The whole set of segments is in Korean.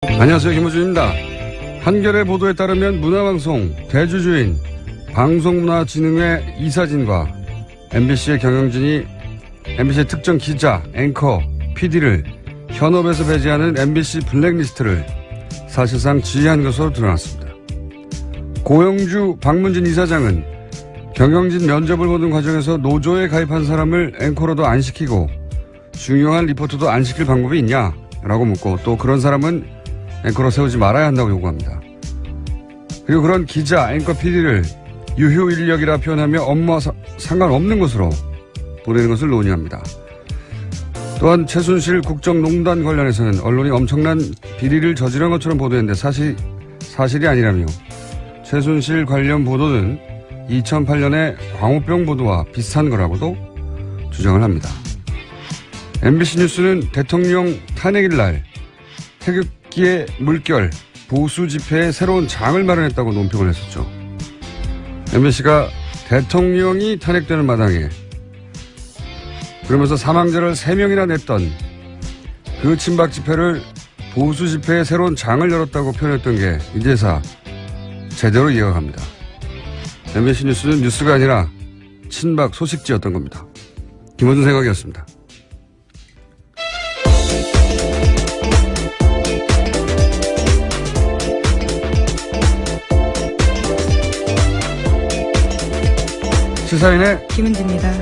안녕하세요, 김호준입니다. 한겨레 보도에 따르면 문화방송 대주주인 방송문화진흥회 이사진과 MBC의 경영진이 MBC의 특정 기자, 앵커, PD를 현업에서 배제하는 MBC 블랙리스트를 사실상 지휘한 것으로 드러났습니다. 고영주 박문진 이사장은 경영진 면접을 보는 과정에서 노조에 가입한 사람을 앵커로도 안 시키고 중요한 리포터도 안 시킬 방법이 있냐라고 묻고, 또 그런 사람은 앵커로 세우지 말아야 한다고 요구합니다. 그리고 그런 기자, 앵커, PD를 유효 인력이라 표현하며 업무와 상관없는 것으로 보내는 것을 논의합니다. 또한 최순실 국정농단 관련해서는 언론이 엄청난 비리를 저지른 것처럼 보도했는데 사실이 아니라며 최순실 관련 보도는 2008년의 광우병 보도와 비슷한 거라고도 주장을 합니다. MBC 뉴스는 대통령 탄핵일 날 태극기의 물결 보수 집회에 새로운 장을 마련했다고 논평을 했었죠. MBC가 대통령이 탄핵되는 마당에 그러면서 사망자를 3명이나 냈던 그 친박 집회를 보수 집회에 새로운 장을 열었다고 표현했던 게 이제서 제대로 이해가 갑니다. MBC 뉴스는 뉴스가 아니라 친박 소식지였던 겁니다. 김호준 생각이었습니다. 시사인의 김은지입니다.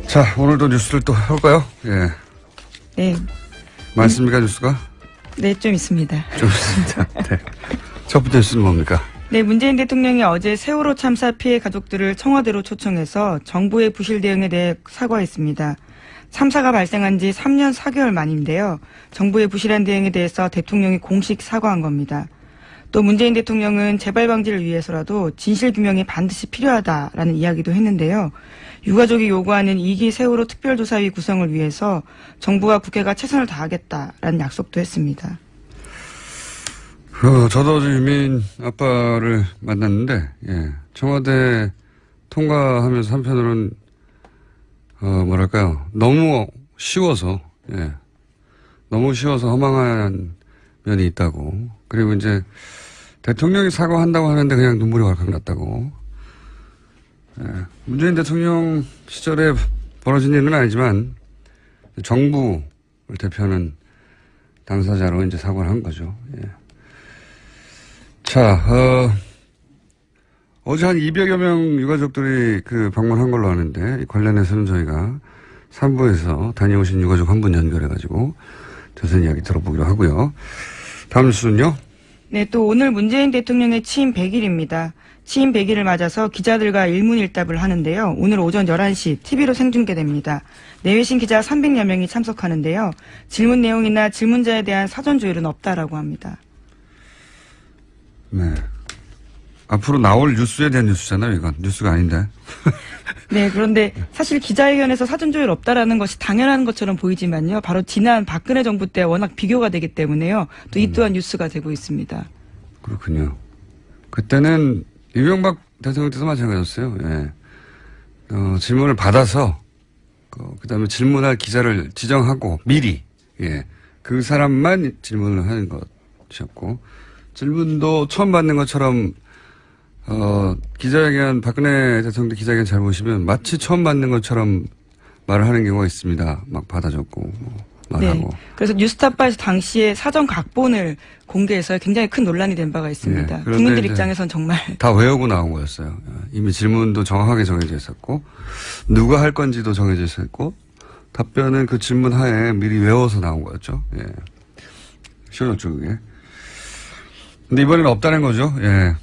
자, 오늘도 뉴스를 또 해볼까요? 예. 네. 많습니까, 뉴스가? 네, 좀 있습니다. 좀 있습니다. 네. 첫 번째 뉴스는 뭡니까? 네, 문재인 대통령이 어제 세월호 참사 피해 가족들을 청와대로 초청해서 정부의 부실 대응에 대해 사과했습니다. 참사가 발생한 지 3년 4개월 만인데요. 정부의 부실한 대응에 대해서 대통령이 공식 사과한 겁니다. 또 문재인 대통령은 재발 방지를 위해서라도 진실규명이 반드시 필요하다라는 이야기도 했는데요. 유가족이 요구하는 2기 세월호 특별조사위 구성을 위해서 정부와 국회가 최선을 다하겠다라는 약속도 했습니다. 저도 어제 유민 아빠를 만났는데, 예. 청와대 통과하면서 한편으로는, 뭐랄까요. 너무 쉬워서, 예. 너무 쉬워서 허망한 면이 있다고. 그리고 이제 대통령이 사과한다고 하는데 그냥 눈물이 왈칵 났다고. 예. 문재인 대통령 시절에 벌어진 일은 아니지만 정부를 대표하는 당사자로 이제 사과를 한 거죠. 예. 자, 어제 한 200여 명 유가족들이 방문한 걸로 아는데, 관련해서는 저희가 3부에서 다녀오신 유가족 한 분 연결해가지고 자세한 이야기 들어보기로 하고요. 다음 뉴스는요? 네, 또 오늘 문재인 대통령의 취임 100일입니다. 취임 100일을 맞아서 기자들과 일문일답을 하는데요. 오늘 오전 11시 TV로 생중계됩니다. 내외신 기자 300여 명이 참석하는데요. 질문 내용이나 질문자에 대한 사전 조율은 없다라고 합니다. 네. 앞으로 나올 뉴스에 대한 뉴스잖아요, 이건. 뉴스가 아닌데. 네, 그런데 사실 기자회견에서 사전조율 없다라는 것이 당연한 것처럼 보이지만요. 바로 지난 박근혜 정부 때 워낙 비교가 되기 때문에요. 또 이 또한 뉴스가 되고 있습니다. 그렇군요. 그때는 이명박 대통령 때도 마찬가지였어요. 예. 질문을 받아서, 그 다음에 질문할 기자를 지정하고 미리, 예. 그 사람만 질문을 하는 것이었고, 질문도 처음 받는 것처럼, 기자회견, 박근혜 대통령 기자회견 잘 보시면 마치 처음 받는 것처럼 말을 하는 경우가 있습니다. 막 받아 적고, 말하고. 네. 그래서 뉴스타파에서 당시에 사전 각본을 공개해서 굉장히 큰 논란이 된 바가 있습니다. 네. 국민들 입장에선 정말. 다 외우고 나온 거였어요. 이미 질문도 정확하게 정해져 있었고, 누가 할 건지도 정해져 있었고, 답변은 그 질문 하에 미리 외워서 나온 거였죠. 예. 쉬워졌죠, 그게. 근데 이번에는 없다는 거죠. 예.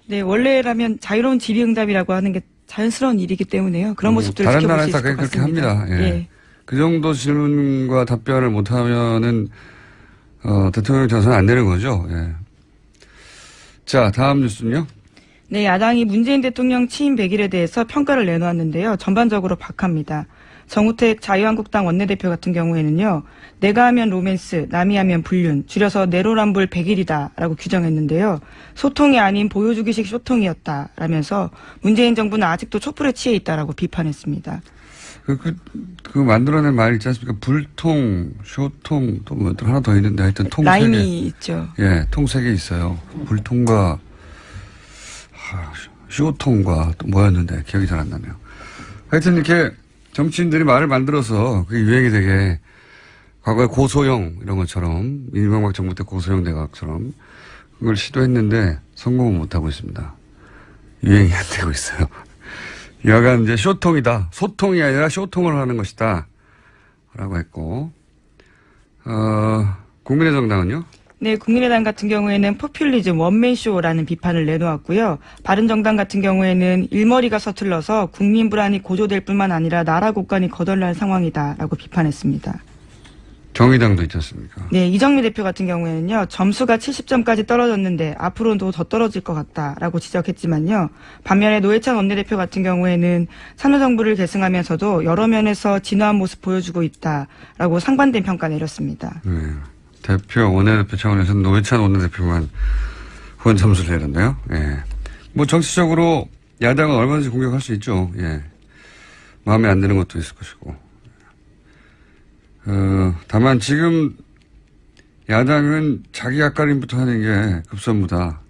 네, 원래라면 자유로운 질의응답이라고 하는 게 자연스러운 일이기 때문에요. 그런 모습들을 다른 지켜볼 수 있을 나라에서 것 그렇게 같습니다. 합니다. 예. 예. 그 정도 질문과 답변을 못하면은 대통령이 돼서는 안 되는 거죠. 예. 자, 다음 뉴스는요. 네, 야당이 문재인 대통령 취임 100일에 대해서 평가를 내놓았는데요. 전반적으로 박합니다. 정우택 자유한국당 원내대표 같은 경우에는요. 내가 하면 로맨스, 남이 하면 불륜, 줄여서 내로남불 100일이다라고 규정했는데요. 소통이 아닌 보여주기식 소통이었다라면서 문재인 정부는 아직도 촛불에 취해 있다라고 비판했습니다. 그 만들어낸 말 있지 않습니까? 불통, 쇼통, 또 뭐 하나 더 있는데 하여튼 통 3개. 라임이 있죠. 예, 통 3개 있어요. 불통과, 쇼통과 또 뭐였는데 기억이 잘 안 나네요. 하여튼 이렇게 정치인들이 말을 만들어서 그게 유행이 되게 과거에 고소영 이런 것처럼 이명박 정부 때 고소영 대각처럼 그걸 시도했는데 성공은 못하고 있습니다. 유행이 안 되고 있어요. 여간 이제 쇼통이다. 소통이 아니라 쇼통을 하는 것이다. 라고 했고, 국민의 정당은요? 네, 국민의당 같은 경우에는 포퓰리즘 원맨쇼라는 비판을 내놓았고요. 바른정당 같은 경우에는 일머리가 서툴러서 국민 불안이 고조될 뿐만 아니라 나라 국간이 거덜날 상황이다라고 비판했습니다. 정의당도 있지 않습니까? 네, 이정미 대표 같은 경우에는요, 점수가 70점까지 떨어졌는데 앞으로도 더 떨어질 것 같다라고 지적했지만요. 반면에 노회찬 원내대표 같은 경우에는 참여정부를 계승하면서도 여러 면에서 진화한 모습 보여주고 있다라고 상반된 평가 내렸습니다. 네. 대표, 원내대표 차원에서는 노회찬 원내대표만 후원 점수를 내렸네요. 예. 뭐 정치적으로 야당은 얼마든지 공격할 수 있죠. 예. 마음에 안 드는 것도 있을 것이고. 다만 지금 야당은 자기 앞가림부터 하는 게 급선무다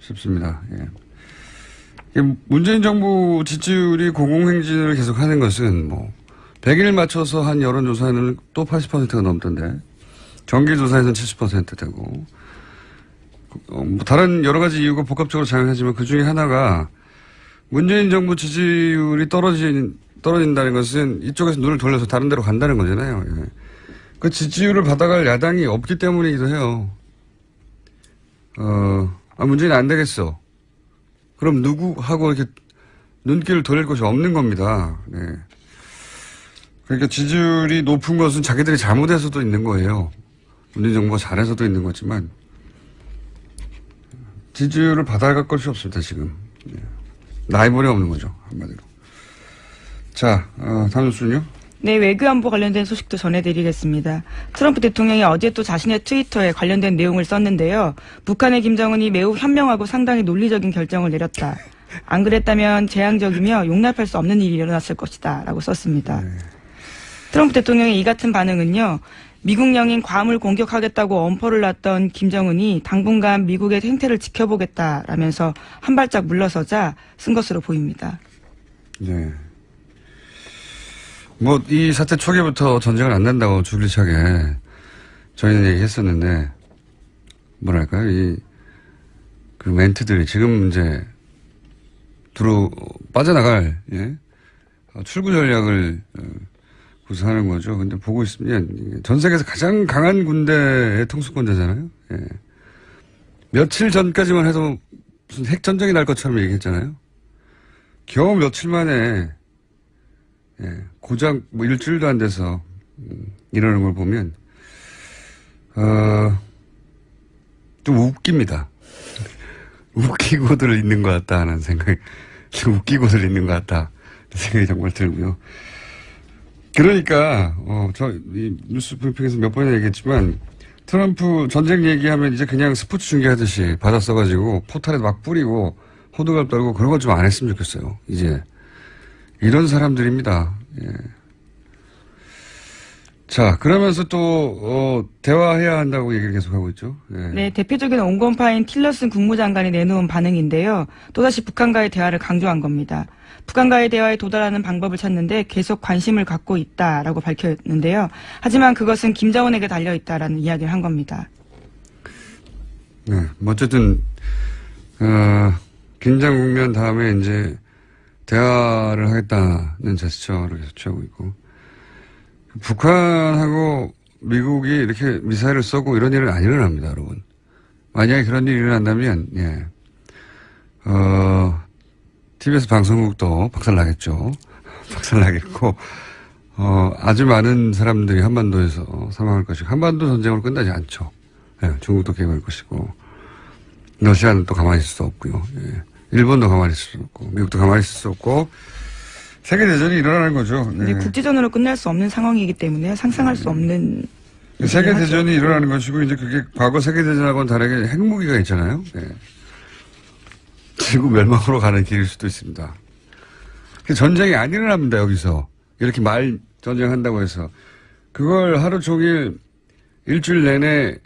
싶습니다. 예. 문재인 정부 지지율이 공공행진을 계속하는 것은 뭐 100일 맞춰서 한 여론조사는 또 80%가 넘던데 정기조사에서는 70% 되고 뭐 다른 여러 가지 이유가 복합적으로 작용하지만 그 중에 하나가 문재인 정부 지지율이 떨어진다는 것은 이쪽에서 눈을 돌려서 다른 데로 간다는 거잖아요. 예. 그 지지율을 받아갈 야당이 없기 때문이기도 해요. 문재인이 안 되겠어. 그럼 누구하고 이렇게 눈길을 돌릴 곳이 없는 겁니다. 네. 그러니까 지지율이 높은 것은 자기들이 잘못해서도 있는 거예요. 문재인 정부가 잘해서도 있는 거지만 지지율을 받아갈 것이 없습니다, 지금. 예. 라이벌이 없는 거죠, 한마디로. 자, 다음 뉴스는요? 네, 외교안보 관련된 소식도 전해드리겠습니다. 트럼프 대통령이 어제 또 자신의 트위터에 관련된 내용을 썼는데요. 북한의 김정은이 매우 현명하고 상당히 논리적인 결정을 내렸다. 안 그랬다면 재앙적이며 용납할 수 없는 일이 일어났을 것이다. 라고 썼습니다. 네. 트럼프 대통령의 이 같은 반응은요. 미국 영인 괌을 공격하겠다고 엄포를 놨던 김정은이 당분간 미국의 행태를 지켜보겠다라면서 한 발짝 물러서자 쓴 것으로 보입니다. 네. 뭐, 이 사태 초기부터 전쟁을 안 난다고 줄기차게 저희는 얘기했었는데, 뭐랄까요, 그 멘트들이 지금 이제, 빠져나갈, 예? 출구 전략을 구사하는 거죠. 근데 보고 있으면, 전 세계에서 가장 강한 군대의 통수권자잖아요. 예. 며칠 전까지만 해도 무슨 핵전쟁이 날 것처럼 얘기했잖아요. 겨우 며칠 만에, 예, 고작 뭐 일주일도 안 돼서 이러는 걸 보면 좀 웃깁니다. 웃기고들 있는 것 같다 하는 생각이 좀 웃기고들 있는 것 같다 생각이 정말 들고요. 그러니까 이 뉴스 브리핑에서 몇 번이나 얘기했지만 트럼프 전쟁 얘기하면 이제 그냥 스포츠 중계하듯이 받아 써가지고 포탈에 막 뿌리고 호들갑 떨고 그런 거 좀 안 했으면 좋겠어요. 이제 이런 사람들입니다. 예. 자, 그러면서 또 대화해야 한다고 얘기를 계속하고 있죠. 예. 네, 대표적인 온건파인 틸러슨 국무장관이 내놓은 반응인데요. 또다시 북한과의 대화를 강조한 겁니다. 북한과의 대화에 도달하는 방법을 찾는데 계속 관심을 갖고 있다라고 밝혔는데요. 하지만 그것은 김정은에게 달려있다라는 이야기를 한 겁니다. 네, 뭐 어쨌든 긴장 국면 다음에 이제 대화를 하겠다는 제스처를 계속 취하고 있고 북한하고 미국이 이렇게 미사일을 쏘고 이런 일은 안 일어납니다, 여러분. 만약에 그런 일이 일어난다면 예, TBS 방송국도 박살나겠죠. 박살나겠고 아주 많은 사람들이 한반도에서 사망할 것이고 한반도 전쟁으로 끝나지 않죠. 예, 중국도 개입할 것이고 러시아는 또 가만히 있을 수 없고요. 예. 일본도 가만히 있을 수 없고, 미국도 가만히 있을 수 없고, 세계대전이 일어나는 거죠. 네. 국제전으로 끝날 수 없는 상황이기 때문에 상상할 수 없는. 세계대전이 일어나는 것이고, 이제 그게 과거 세계대전하고는 다르게 핵무기가 있잖아요. 네. 지구 멸망으로 가는 길일 수도 있습니다. 전쟁이 안 일어납니다, 여기서. 이렇게 말 전쟁한다고 해서 그걸 하루 종일 일주일 내내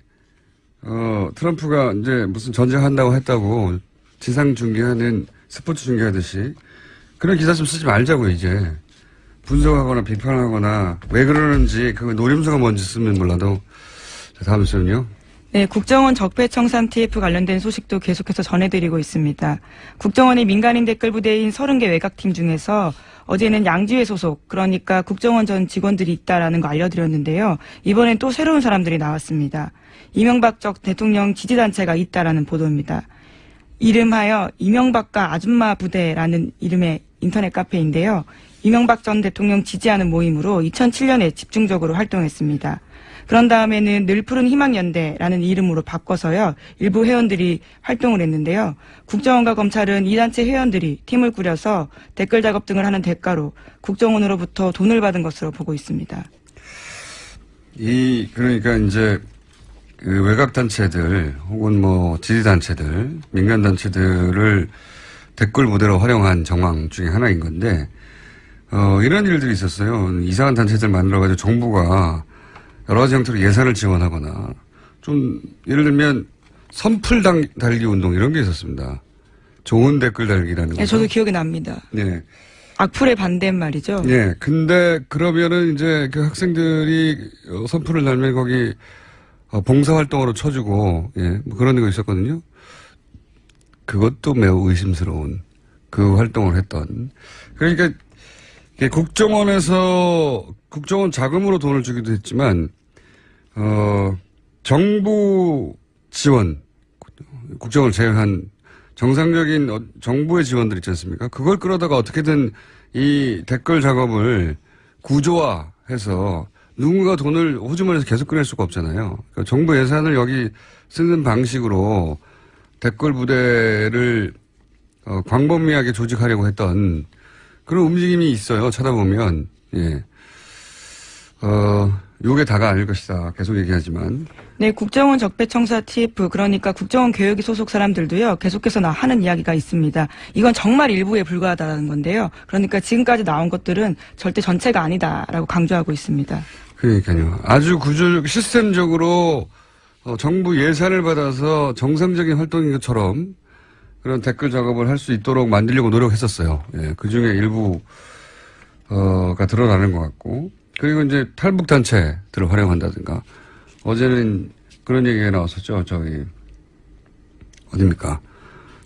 트럼프가 이제 무슨 전쟁한다고 했다고 지상 중계하는 스포츠 중계하듯이 그런 기사 좀 쓰지 말자고 이제 분석하거나 비판하거나 왜 그러는지 그 노림수가 뭔지 쓰면 몰라도. 자, 다음 뉴스는요. 네, 국정원 적폐청산 TF 관련된 소식도 계속해서 전해드리고 있습니다. 국정원의 민간인 댓글 부대인 30개 외곽팀 중에서 어제는 양지회 소속, 그러니까 국정원 전 직원들이 있다라는 거 알려드렸는데요. 이번엔 또 새로운 사람들이 나왔습니다. 이명박 전 대통령 지지단체가 있다라는 보도입니다. 이름하여 이명박과 아줌마 부대라는 이름의 인터넷 카페인데요. 이명박 전 대통령 지지하는 모임으로 2007년에 집중적으로 활동했습니다. 그런 다음에는 늘 푸른 희망연대라는 이름으로 바꿔서요. 일부 회원들이 활동을 했는데요. 국정원과 검찰은 이 단체 회원들이 팀을 꾸려서 댓글 작업 등을 하는 대가로 국정원으로부터 돈을 받은 것으로 보고 있습니다. 그러니까 이제 그 외곽단체들 혹은 뭐 지지단체들, 민간단체들을 댓글 무대로 활용한 정황 중에 하나인 건데, 이런 일들이 있었어요. 이상한 단체들 만들어가지고 정부가 여러 가지 형태로 예산을 지원하거나 좀 예를 들면 선풀 달기 운동 이런 게 있었습니다. 좋은 댓글 달기라는 거. 네, 저도 기억이 납니다. 네. 악플에 반대는 말이죠. 네. 근데 그러면은 이제 그 학생들이 선풀을 달면 거기 봉사활동으로 쳐주고 뭐 그런 거 있었거든요. 그것도 매우 의심스러운 그 활동을 했던. 그러니까 국정원에서 국정원 자금으로 돈을 주기도 했지만 정부 지원, 국정원을 제외한 정상적인 정부의 지원들 있지 않습니까? 그걸 끌어다가 어떻게든 이 댓글 작업을 구조화해서 누군가 돈을 호주머니에서 계속 꺼낼 수가 없잖아요. 그러니까 정부 예산을 여기 쓰는 방식으로 댓글 부대를 광범위하게 조직하려고 했던 그런 움직임이 있어요. 찾아보면. 예. 요게 다가 아닐 것이다. 계속 얘기하지만. 네, 국정원 적폐청사 TF, 그러니까 국정원 교육위 소속 사람들도요, 계속해서 하는 이야기가 있습니다. 이건 정말 일부에 불과하다는 건데요. 그러니까 지금까지 나온 것들은 절대 전체가 아니다라고 강조하고 있습니다. 그러니까요. 아주 시스템적으로 정부 예산을 받아서 정상적인 활동인 것처럼 그런 댓글 작업을 할 수 있도록 만들려고 노력했었어요. 예, 그 중에 일부가 드러나는 것 같고. 그리고 이제 탈북단체들을 활용한다든가. 어제는 그런 얘기가 나왔었죠. 어딥니까?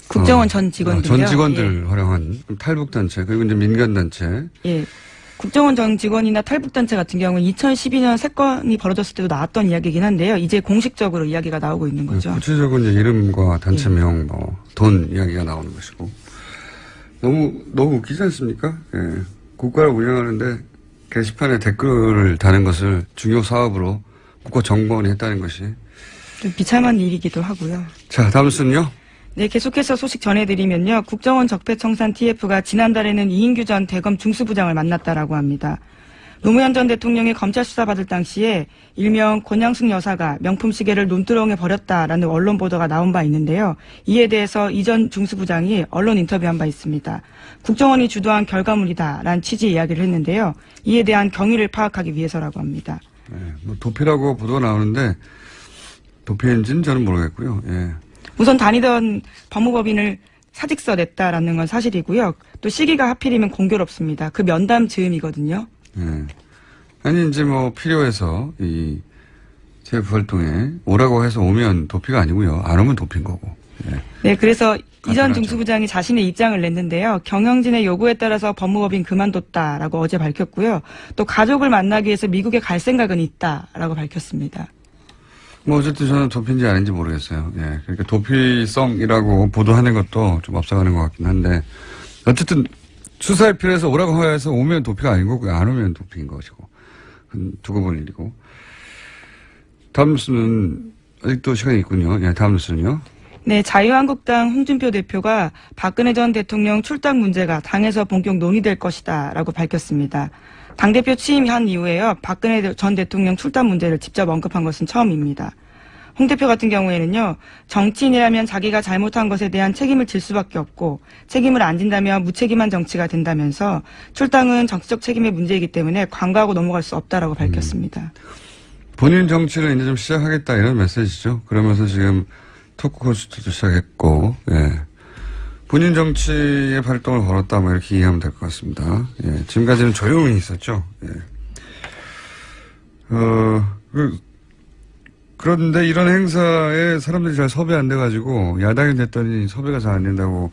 국정원 전 직원들이요. 전 직원들 활용한 탈북단체, 그리고 이제 민간단체. 예. 국정원 전 직원이나 탈북단체 같은 경우는 2012년 사건이 벌어졌을 때도 나왔던 이야기이긴 한데요. 이제 공식적으로 이야기가 나오고 있는 거죠. 구체적으로 이제 이름과 단체명, 돈 이야기가 나오는 것이고. 너무 웃기지 않습니까? 예. 국가를 운영하는데 게시판에 댓글을 다는 것을 중요 사업으로 국가정보원이 했다는 것이. 좀 비참한 일이기도 하고요. 자, 다음 순요. 네, 계속해서 소식 전해드리면요. 국정원 적폐청산 TF가 지난달에는 이인규 전 대검 중수부장을 만났다라고 합니다. 노무현 전 대통령이 검찰 수사받을 당시에 일명 권양숙 여사가 명품 시계를 논두렁에 버렸다라는 언론 보도가 나온 바 있는데요. 이에 대해서 이 전 중수부장이 언론 인터뷰한 바 있습니다. 국정원이 주도한 결과물이다라는 취지의 이야기를 했는데요. 이에 대한 경위를 파악하기 위해서라고 합니다. 네, 도피라고 보도가 나오는데 도피인지는 저는 모르겠고요. 예. 우선 다니던 법무법인을 사직서 냈다라는 건 사실이고요. 또 시기가 하필이면 공교롭습니다. 그 면담 즈음이거든요. 예. 아니 이제 필요해서 이 TF 활동에 오라고 해서 오면 도피가 아니고요. 안 오면 도피인 거고. 예. 네, 그래서 이 전 중수부장이 자신의 입장을 냈는데요. 경영진의 요구에 따라서 법무법인 그만뒀다라고 어제 밝혔고요. 또 가족을 만나기 위해서 미국에 갈 생각은 있다라고 밝혔습니다. 어쨌든 저는 도피인지 아닌지 모르겠어요. 예. 그러니까 도피성이라고 보도하는 것도 좀 앞서가는 것 같긴 한데 어쨌든 수사에 필요해서 오라고 해서 오면 도피가 아닌 거고 안 오면 도피인 것이고 두고 볼 일이고. 다음 뉴스는 아직도 시간이 있군요. 예, 다음 뉴스는요. 네, 자유한국당 홍준표 대표가 박근혜 전 대통령 출당 문제가 당에서 본격 논의될 것이다라고 밝혔습니다. 당대표 취임한 이후에요. 박근혜 전 대통령 출당 문제를 직접 언급한 것은 처음입니다. 홍 대표 같은 경우에는요, 정치인이라면 자기가 잘못한 것에 대한 책임을 질 수밖에 없고 책임을 안 진다면 무책임한 정치가 된다면서 출당은 정치적 책임의 문제이기 때문에 관과하고 넘어갈 수 없다라고 밝혔습니다. 본인 정치를 이제 좀 시작하겠다 이런 메시지죠. 그러면서 지금 토크 콘서트도 시작했고, 예. 본인 정치의 활동을 걸었다 뭐 이렇게 이해하면 될 것 같습니다. 예. 지금까지는 조용히 있었죠. 예. 그런데 이런 행사에 사람들이 잘 섭외 안 돼가지고 야당이 됐더니 섭외가 잘 안 된다고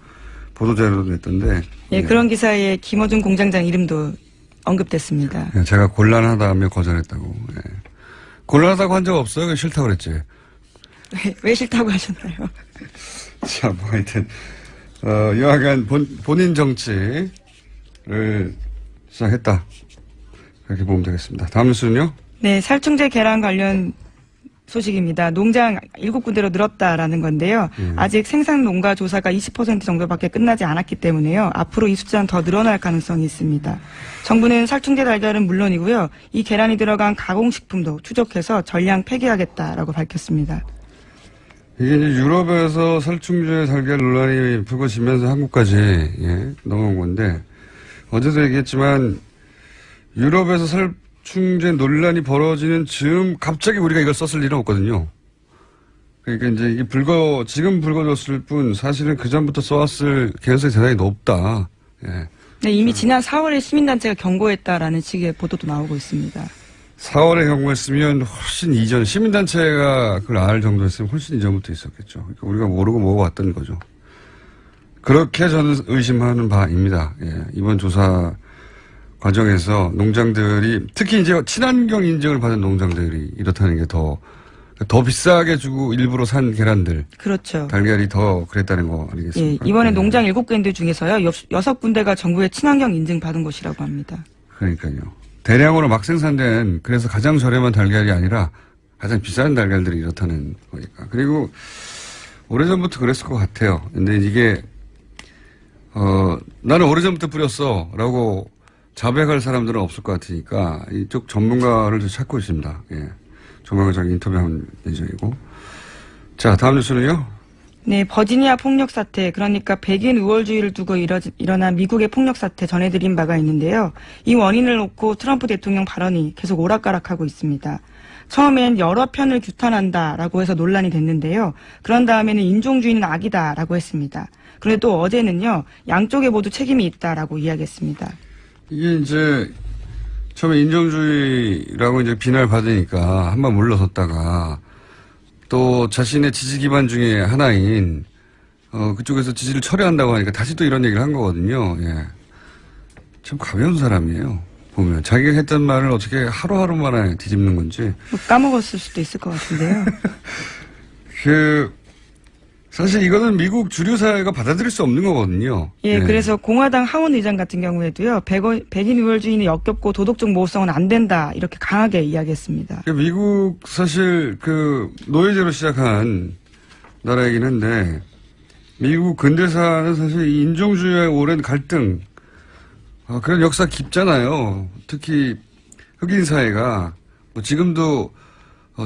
보도자료도 냈던데. 예, 그런 기사에 김어준 공장장 이름도 언급됐습니다. 예, 제가 곤란하다며 거절했다고. 예. 곤란하다고 한 적 없어요? 싫다고 그랬지. 왜 싫다고 하셨나요? 자, 뭐 하여튼 여하간 본인 정치를 시작했다. 그렇게 보면 되겠습니다. 다음 뉴스는요? 네, 살충제 계란 관련 소식입니다. 농장 7군데로 늘었다라는 건데요. 아직 생산 농가 조사가 20% 정도밖에 끝나지 않았기 때문에요. 앞으로 이 숫자는 더 늘어날 가능성이 있습니다. 정부는 살충제 달걀은 물론이고요. 이 계란이 들어간 가공식품도 추적해서 전량 폐기하겠다라고 밝혔습니다. 이게 이제 유럽에서 살충제 달걀 논란이 불거지면서 한국까지 넘어온 건데 어제도 얘기했지만 유럽에서 살충제 논란이 벌어지는 즈음 갑자기 우리가 이걸 썼을 일은 없거든요. 그러니까 이제 이게 지금 불거졌을 뿐 사실은 그 전부터 써왔을 개연성이 대단히 높다. 예. 네, 이미 지난 4월에 시민단체가 경고했다라는 식의 보도도 나오고 있습니다. 4월에 경고했으면 훨씬 이전, 시민단체가 그걸 알 정도였으면 훨씬 이전부터 있었겠죠. 그러니까 우리가 모르고 먹어왔던 거죠. 그렇게 저는 의심하는 바입니다. 예, 이번 조사 과정에서 농장들이, 특히 이제 친환경 인증을 받은 농장들이 이렇다는 게 더 비싸게 주고 일부러 산 계란들. 그렇죠. 달걀이 더 그랬다는 거 아니겠습니까? 예, 이번에 농장 7군데 중에서요, 6군데가 정부의 친환경 인증 받은 곳이라고 합니다. 그러니까요. 대량으로 막 생산된, 그래서 가장 저렴한 달걀이 아니라 가장 비싼 달걀들이 이렇다는 거니까. 그리고 오래전부터 그랬을 것 같아요. 근데 이게, 나는 오래전부터 뿌렸어. 라고 자백할 사람들은 없을 것 같으니까 이쪽 전문가를 좀 찾고 있습니다. 예. 조만간 저기 인터뷰하면 예정이고. 자, 다음 뉴스는요? 네, 버지니아 폭력 사태, 그러니까 백인 우월주의를 두고 일어난 미국의 폭력 사태 전해드린 바가 있는데요. 이 원인을 놓고 트럼프 대통령 발언이 계속 오락가락하고 있습니다. 처음엔 여러 편을 규탄한다라고 해서 논란이 됐는데요. 그런 다음에는 인종주의는 악이다라고 했습니다. 그런데 또 어제는요, 양쪽에 모두 책임이 있다라고 이야기했습니다. 이게 이제 처음에 인종주의라고 이제 비난을 받으니까 한번 물러섰다가 또 자신의 지지 기반 중에 하나인 그쪽에서 지지를 철회한다고 하니까 다시 또 이런 얘기를 한 거거든요. 예. 참 가벼운 사람이에요. 보면 자기가 했던 말을 어떻게 하루하루 만에 뒤집는 건지. 뭐 까먹었을 수도 있을 것 같은데요. 사실 이거는 미국 주류 사회가 받아들일 수 없는 거거든요. 예, 그래서 공화당 하원 의장 같은 경우에도요, 백인 우월주의는 역겹고 도덕적 모호성은 안 된다, 이렇게 강하게 이야기했습니다. 미국 사실 노예제로 시작한 나라이긴 한데, 미국 근대사는 사실 인종주의와의 오랜 갈등, 그런 역사 깊잖아요. 특히 흑인 사회가, 지금도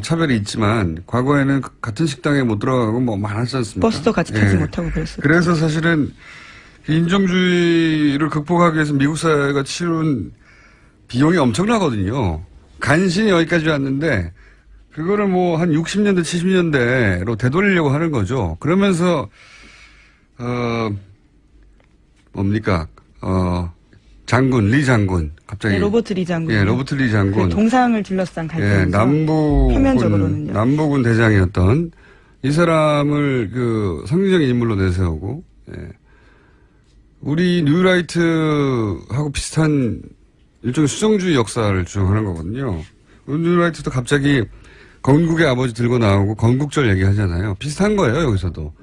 차별이 있지만 과거에는 같은 식당에 못 들어가고 뭐 많았지 않습니까? 버스도 같이 타지 못하고 그랬었죠. 그래서 사실은 인종주의를 극복하기 위해서 미국 사회가 치른 비용이 엄청나거든요. 간신히 여기까지 왔는데 그거를 뭐 한 60년대 70년대로 되돌리려고 하는 거죠. 그러면서 리 장군 갑자기. 네, 로버트 리 장군. 예, 로버트 리 장군. 동상을 둘러싼 갈등에서. 예, 표면적으로는요. 남부군 대장이었던 이 사람을 상징적인 인물로 내세우고, 예. 우리 뉴라이트하고 비슷한 일종의 수정주의 역사를 주장하는 거거든요. 뉴라이트도 갑자기 건국의 아버지 들고 나오고 건국절 얘기하잖아요. 비슷한 거예요, 여기서도.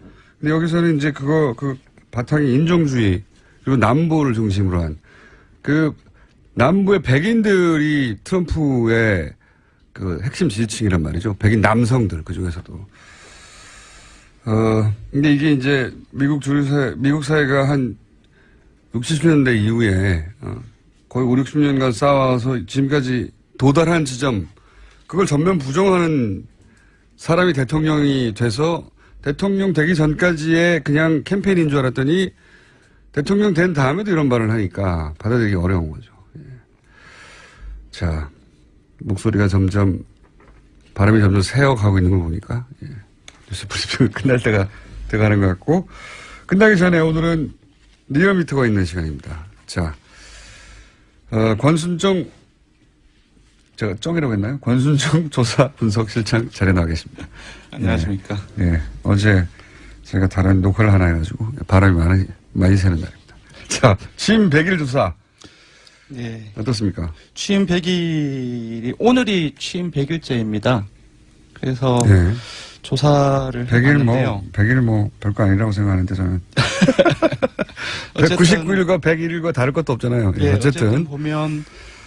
근데 여기서는 이제 그 바탕이 인종주의, 그리고 남부를 중심으로 한, 남부의 백인들이 트럼프의 핵심 지지층이란 말이죠. 백인 남성들, 그 중에서도. 근데 이게 이제 미국 사회가 한 60, 70년대 이후에, 거의 5, 60년간 쌓아와서 지금까지 도달한 지점, 그걸 전면 부정하는 사람이 대통령이 돼서 대통령 되기 전까지의 그냥 캠페인인 줄 알았더니 대통령 된 다음에도 이런 말을 하니까 받아들이기 어려운 거죠. 예. 자, 목소리가 발음이 점점 새어가고 있는 걸 보니까, 예. 뉴스 브리핑 끝날 때가 돼가는 것 같고, 끝나기 전에 오늘은 리얼미터가 있는 시간입니다. 자, 권순정, 제가 정이라고 했나요? 권순정 조사 분석실장 자리에 나와 계십니다. 안녕하십니까. 예. 어제 제가 다른 녹화를 하나 해가지고 바람이 많이 새는 날입니다. 자, 취임 100일 조사. 네. 어떻습니까? 취임 100일이, 오늘이 취임 100일째입니다. 그래서 예. 조사를 100일 별거 아니라고 생각하는데 저는. 99일과 101일과 다를 것도 없잖아요. 예, 어쨌든 보면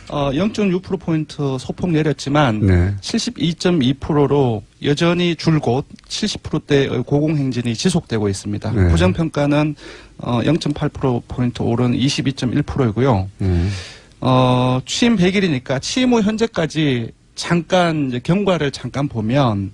0.6%포인트 소폭 내렸지만 네. 72.2%로 여전히 줄곧 70%대의 고공행진이 지속되고 있습니다. 네. 부정평가는 0.8%포인트 오른 22.1%이고요. 취임 100일이니까 취임 후 현재까지 잠깐 이제 경과를 잠깐 보면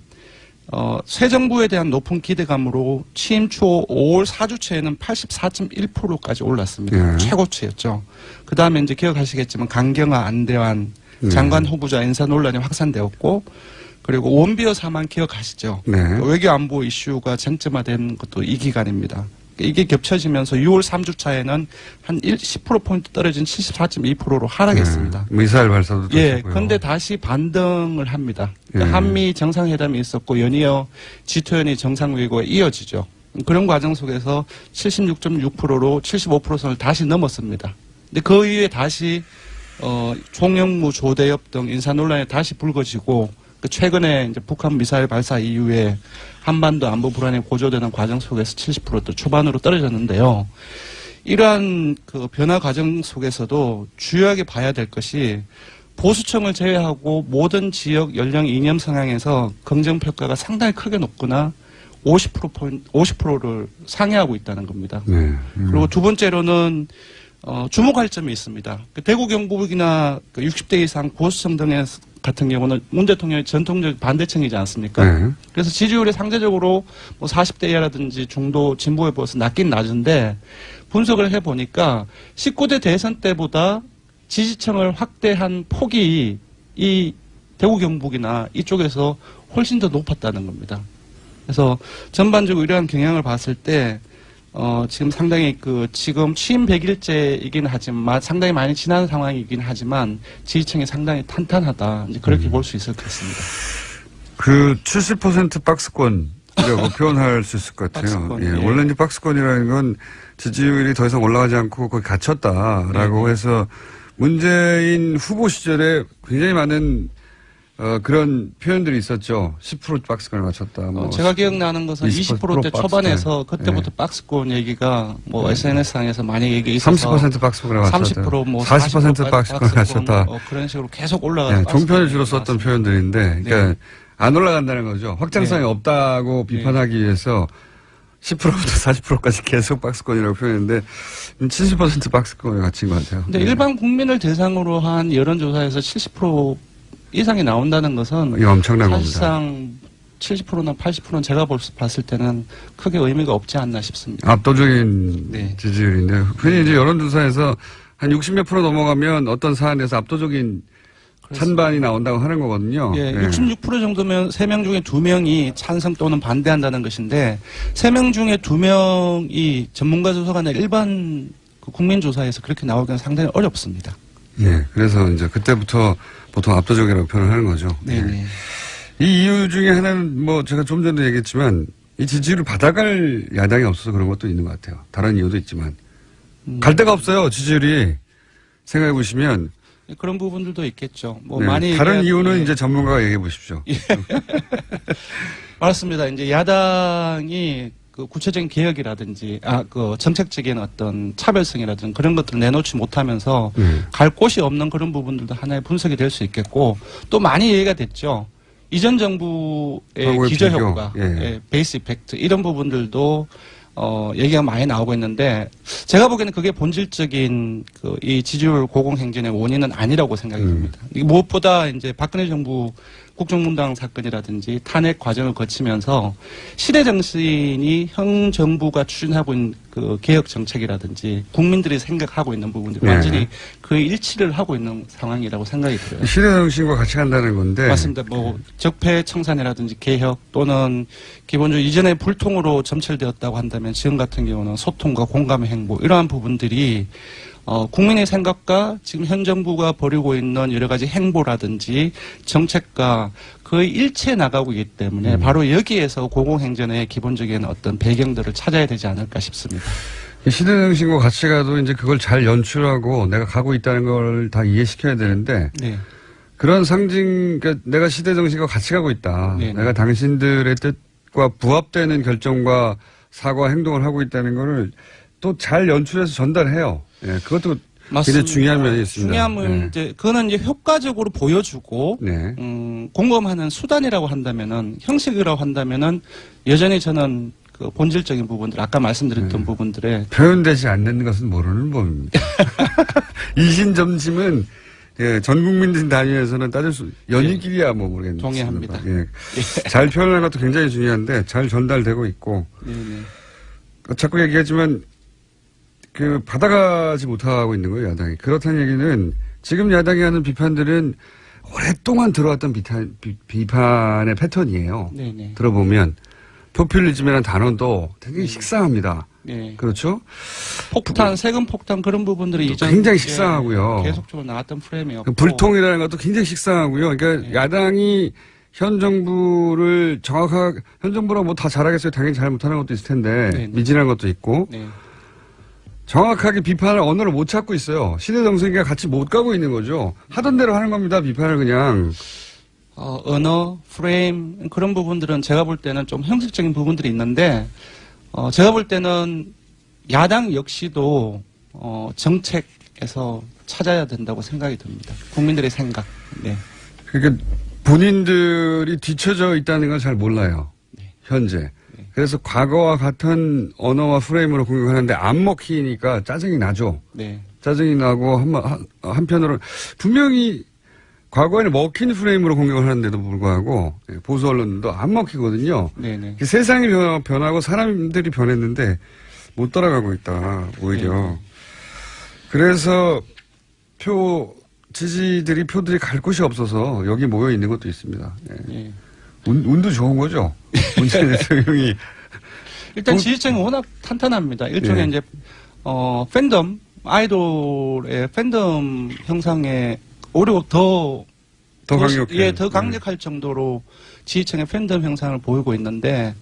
새 정부에 대한 높은 기대감으로 취임 초 5월 4주째에는 84.1%까지 올랐습니다. 네. 최고치였죠. 그 다음에 이제 기억하시겠지만 강경화, 안대환 장관 후보자 인사 논란이 확산되었고, 그리고 원비어 사망 기억하시죠? 네. 외교 안보 이슈가 쟁점화된 것도 이 기간입니다. 이게 겹쳐지면서 6월 3주차에는 한 10%포인트 떨어진 74.2%로 하락했습니다. 네. 미사일 발사도 예, 있었고요. 그런데 다시 반등을 합니다. 그러니까 예. 한미 정상회담이 있었고 연이어 G20이 정상회고에 이어지죠. 그런 과정 속에서 76.6%로 75%선을 다시 넘었습니다. 근데 그 이후에 다시 총영무, 조대엽 등 인사 논란이 다시 불거지고, 최근에 이제 북한 미사일 발사 이후에 한반도 안보 불안이 고조되는 과정 속에서 70%대 초반으로 떨어졌는데요. 이러한 그 변화 과정 속에서도 주요하게 봐야 될 것이 보수층을 제외하고 모든 지역 연령 이념 성향에서 긍정평가가 상당히 크게 높거나 50%를 상회하고 있다는 겁니다. 네. 그리고 두 번째로는 주목할 점이 있습니다. 대구 경북이나 60대 이상 보수층 등의 같은 경우는 문 대통령의 전통적 반대층이지 않습니까? 네. 그래서 지지율이 상대적으로 뭐 40대 이하라든지 중도 진보에 비해서 낮긴 낮은데, 분석을 해보니까 19대 대선 때보다 지지층을 확대한 폭이 이 대구 경북이나 이쪽에서 훨씬 더 높았다는 겁니다. 그래서 전반적으로 이러한 경향을 봤을 때 지금 상당히 지금 취임 100일째이긴 하지만 상당히 많이 지난 상황이긴 하지만 지지층이 상당히 탄탄하다. 이제 그렇게 볼 수 있을 것 같습니다. 70% 박스권이라고 표현할 수 있을 것 같아요. 박스권, 예. 예. 원래 이제 박스권이라는 건 지지율이 더 이상 올라가지 않고 거기 갇혔다라고 해서 문재인 후보 시절에 굉장히 많은 그런 표현들이 있었죠. 10% 박스권을 맞췄다. 제가 기억나는 것은 20%대 초반에서 그때부터 네. 박스권 얘기가 SNS상에서 많이 얘기 있어서 30% 박스권을 맞췄다. 30% 뭐 40% 박스권을 맞췄다. 그런 식으로 계속 올라가서 네, 종편을 주로 썼던 표현들인데, 그러니까 네. 안 올라간다는 거죠. 확장성이 네. 없다고 비판하기 위해서 10%부터 40%까지 계속 박스권이라고 표현했는데 70% 박스권에 갇힌 것 같아요. 근데 네. 일반 국민을 대상으로 한 여론조사에서 70% 이상이 나온다는 것은 이거 엄청난 겁니다. 사실상 70%나 80%는 제가 봤을 때는 크게 의미가 없지 않나 싶습니다. 압도적인 네. 지지율인데 흔히 이제 여론조사에서 한 60몇 프로 넘어가면 어떤 사안에서 압도적인 찬반이 나온다고 하는 거거든요. 예, 네. 66% 정도면 3명 중에 2명이 찬성 또는 반대한다는 것인데 3명 중에 2명이 전문가 조사가 아니라 일반 국민조사에서 그렇게 나오기는 상당히 어렵습니다. 예, 그래서 이제 그때부터 보통 압도적이라고 표현을 하는 거죠. 네네. 이 이유 중에 하나는 뭐 제가 좀 전에 얘기했지만 이 지지율을 받아갈 야당이 없어서 그런 것도 있는 것 같아요. 다른 이유도 있지만 갈 데가 없어요. 지지율이 생각해 보시면 그런 부분들도 있겠죠. 뭐 네, 많이 다른 이유는 예. 이제 전문가가 얘기해 보십시오. 맞습니다. 이제 야당이 구체적인 개혁이라든지 정책적인 어떤 차별성이라든지 그런 것들을 내놓지 못하면서 갈 곳이 없는 그런 부분들도 하나의 분석이 될 수 있겠고, 또 많이 얘기가 됐죠. 이전 정부의 기저효과, 예. 베이스 이펙트 이런 부분들도 얘기가 많이 나오고 있는데, 제가 보기에는 그게 본질적인 이 지지율 고공행진의 원인은 아니라고 생각이 듭니다. 무엇보다 이제 박근혜 정부 국정농단 사건이라든지 탄핵 과정을 거치면서 시대 정신이 현 정부가 추진하고 있는 그 개혁 정책이라든지 국민들이 생각하고 있는 부분들이 네. 완전히 그 일치를 하고 있는 상황이라고 생각이 들어요. 시대 정신과 같이 간다는 건데. 맞습니다. 뭐 적폐청산이라든지 개혁 또는 기본적으로 이전에 불통으로 점철되었다고 한다면 지금 같은 경우는 소통과 공감의 행보 이러한 부분들이 국민의 생각과 지금 현 정부가 벌이고 있는 여러 가지 행보라든지 정책과 거의 일치해 나가고 있기 때문에 바로 여기에서 공공행전의 기본적인 어떤 배경들을 찾아야 되지 않을까 싶습니다. 시대 정신과 같이 가도 이제 그걸 잘 연출하고 내가 가고 있다는 걸 다 이해시켜야 되는데. 네. 그런 상징, 그러니까 내가 시대 정신과 같이 가고 있다. 네네. 내가 당신들의 뜻과 부합되는 결정과 사과 행동을 하고 있다는 거를 또 잘 연출해서 전달해요. 예, 그것도 맞습니다. 굉장히 중요한 면이 있습니다. 중요함은 네. 이제 그거는 이제 효과적으로 보여주고 네. 공감하는 수단이라고 한다면은 형식이라고 한다면은 여전히 저는 그 본질적인 부분들 아까 말씀드렸던 부분들에 표현되지 않는 것은 모르는 법입니다. 이신점심은 예, 전 국민들 단위에서는 따질 수 연인끼리야 뭐 모르겠는데. 동의합니다. 예. 잘 표현하는 것도 굉장히 중요한데 잘 전달되고 있고. 네네. 자꾸 얘기하지만 그 받아가지 못하고 있는 거예요, 야당이. 그렇다는 얘기는 지금 야당이 하는 비판들은 오랫동안 들어왔던 비판의 패턴이에요. 네네. 들어보면 포퓰리즘이라는 단어도 되게 식상합니다. 네. 그렇죠? 폭탄, 세금 폭탄 그런 부분들이 이전 굉장히 식상하고요. 계속적으로 나왔던 프레임이었고. 불통이라는 것도 굉장히 식상하고요. 그러니까 네. 야당이 현 정부를 정확하게 현 정부라 뭐 다 잘하겠어요. 당연히 잘 못하는 것도 있을 텐데 네. 미진한 것도 있고 네. 정확하게 비판할 언어를 못 찾고 있어요. 시대 정신과 같이 못 가고 있는 거죠. 하던 대로 하는 겁니다. 비판을 그냥. 언어, 프레임 그런 부분들은 제가 볼 때는 좀 형식적인 부분들이 있는데 제가 볼 때는 야당 역시도 정책에서 찾아야 된다고 생각이 듭니다. 국민들의 생각. 네. 그러니까 본인들이 뒤처져 있다는 걸 잘 몰라요. 네. 현재. 그래서 과거와 같은 언어와 프레임으로 공격하는데 안 먹히니까 짜증이 나죠. 네. 짜증이 나고 한편으로는 분명히 과거에는 먹힌 프레임으로 공격을 하는데도 불구하고 보수 언론도 안 먹히거든요. 네네. 세상이 변하고 사람들이 변했는데 못 따라가고 있다. 오히려. 네. 그래서 지지들이 표들이 갈 곳이 없어서 여기 모여 있는 것도 있습니다. 예. 네. 운도 좋은 거죠. 문재인 대통령이. 일단 지지층이 워낙 탄탄합니다. 일종의 예. 이제 팬덤 아이돌의 팬덤 형상에 오히려 더 강력해. 예, 더 강력할 정도로 지지층의 팬덤 형상을 보이고 있는데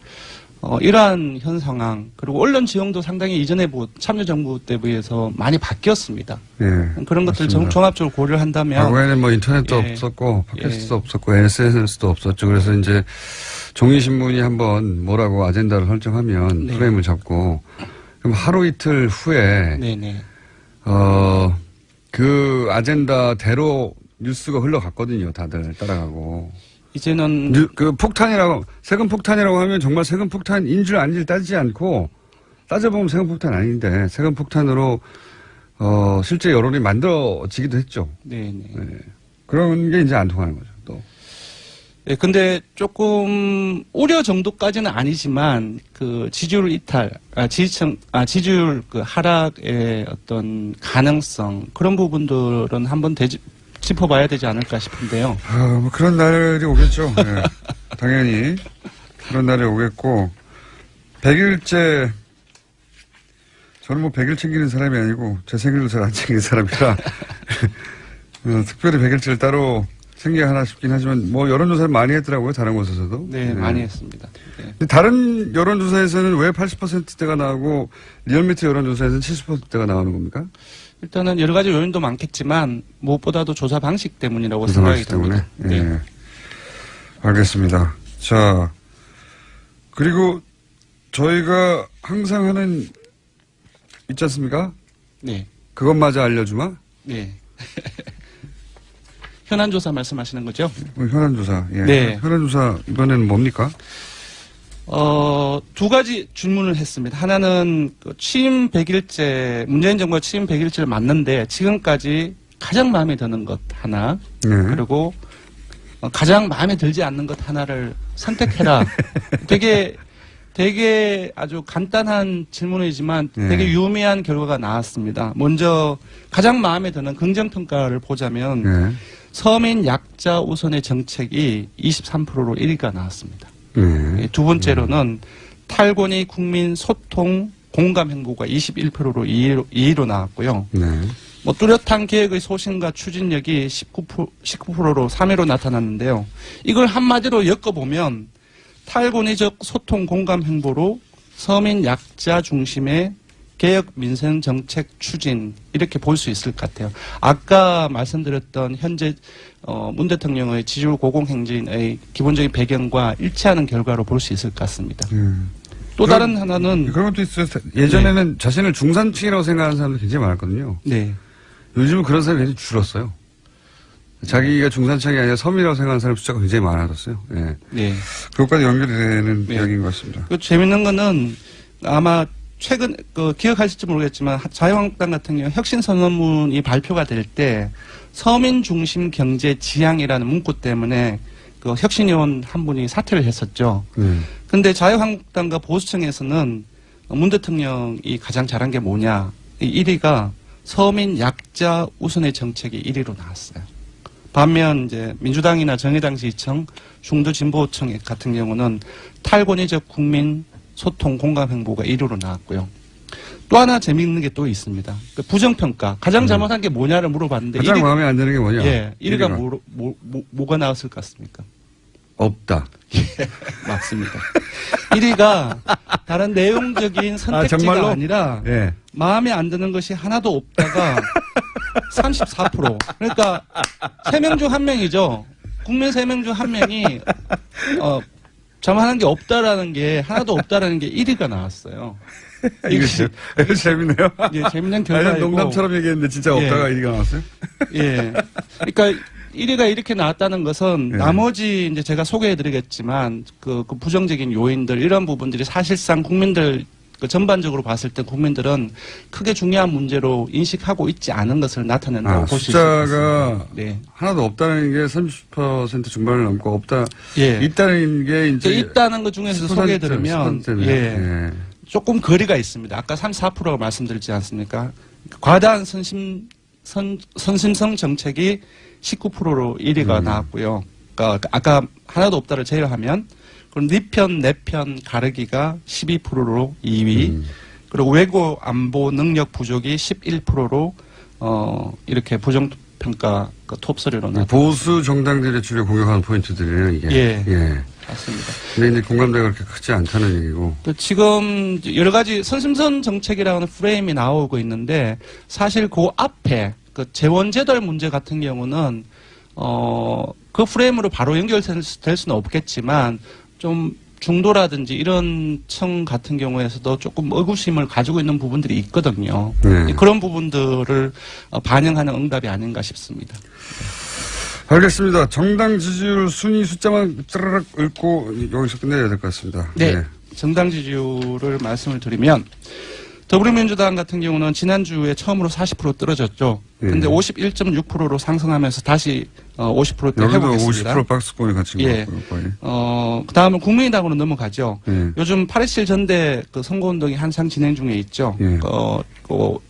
이러한 현 상황 그리고 언론 지형도 상당히 이전에 참여정부 때에 비해서 많이 바뀌었습니다. 예. 그런 것들 맞습니다. 종합적으로 고려한다면 과거에는 뭐 인터넷도 예. 없었고 팟캐스트도 없었고 SNS도 없었죠. 그래서 이제 종이신문이 한번 뭐라고 아젠다를 설정하면 네. 프레임을 잡고 그럼 하루 이틀 후에 네네. 그 아젠다대로 뉴스가 흘러갔거든요. 다들 따라가고. 이제는 그 폭탄이라고 세금 폭탄이라고 하면 정말 세금 폭탄인 줄 아닌지 따지지 않고 따져보면 세금 폭탄 아닌데 세금 폭탄으로 실제 여론이 만들어지기도 했죠. 네네. 네. 그런 게 이제 안 통하는 거죠. 또. 예, 근데 조금 우려 정도까지는 아니지만 그 지지율 이탈, 지지율 그 하락의 어떤 가능성 그런 부분들은 한번 짚어봐야 되지 않을까 싶은데요. 뭐 그런 날이 오겠죠. 네. 당연히 그런 날이 오겠고 100일째 저는 뭐 100일 챙기는 사람이 아니고 제 생일도 잘 안 챙기는 사람이라 특별히 100일째를 따로 챙겨야 하나 싶긴 하지만 뭐 여론조사를 많이 했더라고요. 다른 곳에서도. 네, 많이 했습니다. 네. 근데 다른 여론조사에서는 왜 80%대가 나오고 리얼미터 여론조사에서는 70%대가 나오는 겁니까? 일단은 여러 가지 요인도 많겠지만 무엇보다도 조사 방식 때문이라고 조사 생각이 방식 때문에. 듭니다. 네. 예. 알겠습니다. 자, 그리고 저희가 항상 하는 있지 않습니까? 네. 그것마저 알려주마? 네. 현안조사 말씀하시는 거죠? 현안조사. 예. 네. 현안조사 이번에는 뭡니까? 두 가지 질문을 했습니다. 하나는 그 취임 100일째, 문재인 정부가 취임 100일째를 맞는데 지금까지 가장 마음에 드는 것 하나. 네. 그리고 가장 마음에 들지 않는 것 하나를 선택해라. 되게 아주 간단한 질문이지만 되게 유의미한 결과가 나왔습니다. 먼저 가장 마음에 드는 긍정평가를 보자면 서민 약자 우선의 정책이 23%로 1위가 나왔습니다. 두 번째로는 탈권위 국민 소통 공감 행보가 21%로 2위로 나왔고요. 뭐 뚜렷한 계획의 소신과 추진력이 19%로 3위로 나타났는데요. 이걸 한마디로 엮어보면 탈권위적 소통 공감 행보로 서민 약자 중심의 개혁 민생 정책 추진 이렇게 볼 수 있을 것 같아요. 아까 말씀드렸던 현재 문 대통령의 지지율 고공 행진의 기본적인 배경과 일치하는 결과로 볼 수 있을 것 같습니다. 또 다른 하나는 그런 것도 있어요. 예전에는 자신을 중산층이라고 생각하는 사람들이 굉장히 많았거든요. 네. 요즘은 그런 사람이 굉장히 줄었어요. 자기가 중산층이 아니라 서민이라고 생각하는 사람 숫자가 굉장히 많아졌어요. 예. 네. 그것까지 연결이 되는 네. 이야기인 것 같습니다. 그 재밌는 거는 아마 최근 기억하실지 모르겠지만 자유한국당 같은 경우 혁신선언문이 발표가 될 때 서민 중심 경제 지향이라는 문구 때문에 그 혁신위원 한 분이 사퇴를 했었죠. 근데 자유한국당과 보수층에서는 문 대통령이 가장 잘한 게 뭐냐? 1위가 서민 약자 우선의 정책이 1위로 나왔어요. 반면 이제 민주당이나 정의당 지지층, 중도 진보층 같은 경우는 탈권위적 국민 소통 공감 행보가 1위로 나왔고요. 또 하나 재미있는 게 또 있습니다. 그 부정평가. 가장 잘못한 게 뭐냐를 물어봤는데 가장 마음에 안 드는 게 뭐냐? 예, 1위가 뭐가 나왔을 것 같습니까? 없다. 예, 맞습니다. 1위가 다른 내용적인 선택지가 아니라 예. 마음에 안 드는 것이 하나도 없다가 34%. 그러니까 3명 중 1명이죠. 국민 3명 중 1명이 잘못하는 게 없다라는 게 하나도 없다라는 게 1위가 나왔어요. 이거 재밌네요. 예, 재밌는 결과이고. 농담처럼 얘기했는데 진짜 없다가 1위가 나왔어요? 예. 그러니까 1위가 이렇게 나왔다는 것은 나머지 이제 제가 소개해드리겠지만 그 부정적인 요인들 이런 부분들이 사실상 국민들 전반적으로 봤을 때 국민들은 크게 중요한 문제로 인식하고 있지 않은 것을 나타낸다고 볼 수 있습니다. 숫자가 네. 하나도 없다는 게 30% 중반을 넘고 없다. 예. 있다는 게 이제 있다는 것 중에서 소개해드리면 10%네요. 예. 조금 거리가 있습니다. 아까 34%가 말씀드렸지 않습니까? 과다한 선심성 정책이 19%로 1위가 나왔고요. 그러니까 아까 하나도 없다를 제외하면 그럼 네 편, 내 편 가르기가 12%로 2위. 그리고 외교 안보 능력 부족이 11%로 이렇게 부정평가 톱3로 나왔습니다. 보수 정당들의 주로 공격하는 포인트들이에요, 이게. 예. 맞습니다. 근데 이제 공감대가 그렇게 크지 않다는 얘기고. 지금 여러 가지 선심선 정책이라는 프레임이 나오고 있는데 사실 그 앞에 그 재원제달 문제 같은 경우는 그 프레임으로 바로 연결될 수는 없겠지만 좀 중도라든지 이런 층 같은 경우에서도 조금 의구심을 가지고 있는 부분들이 있거든요. 네. 그런 부분들을 반영하는 응답이 아닌가 싶습니다. 알겠습니다. 정당 지지율 순위 숫자만 쩌르륵 읊고 여기서 끝내야 될 것 같습니다. 네. 정당 지지율을 말씀을 드리면 더불어민주당 같은 경우는 지난주에 처음으로 40% 떨어졌죠. 근데 51.6%로 상승하면서 다시 50%대 여기도 회복했습니다. 50% 박스권이 갇힌 예. 것 같고요. 그 다음은 국민의당으로 넘어가죠. 예. 요즘 8.27 전대 그 선거운동이 한창 진행 중에 있죠. 예.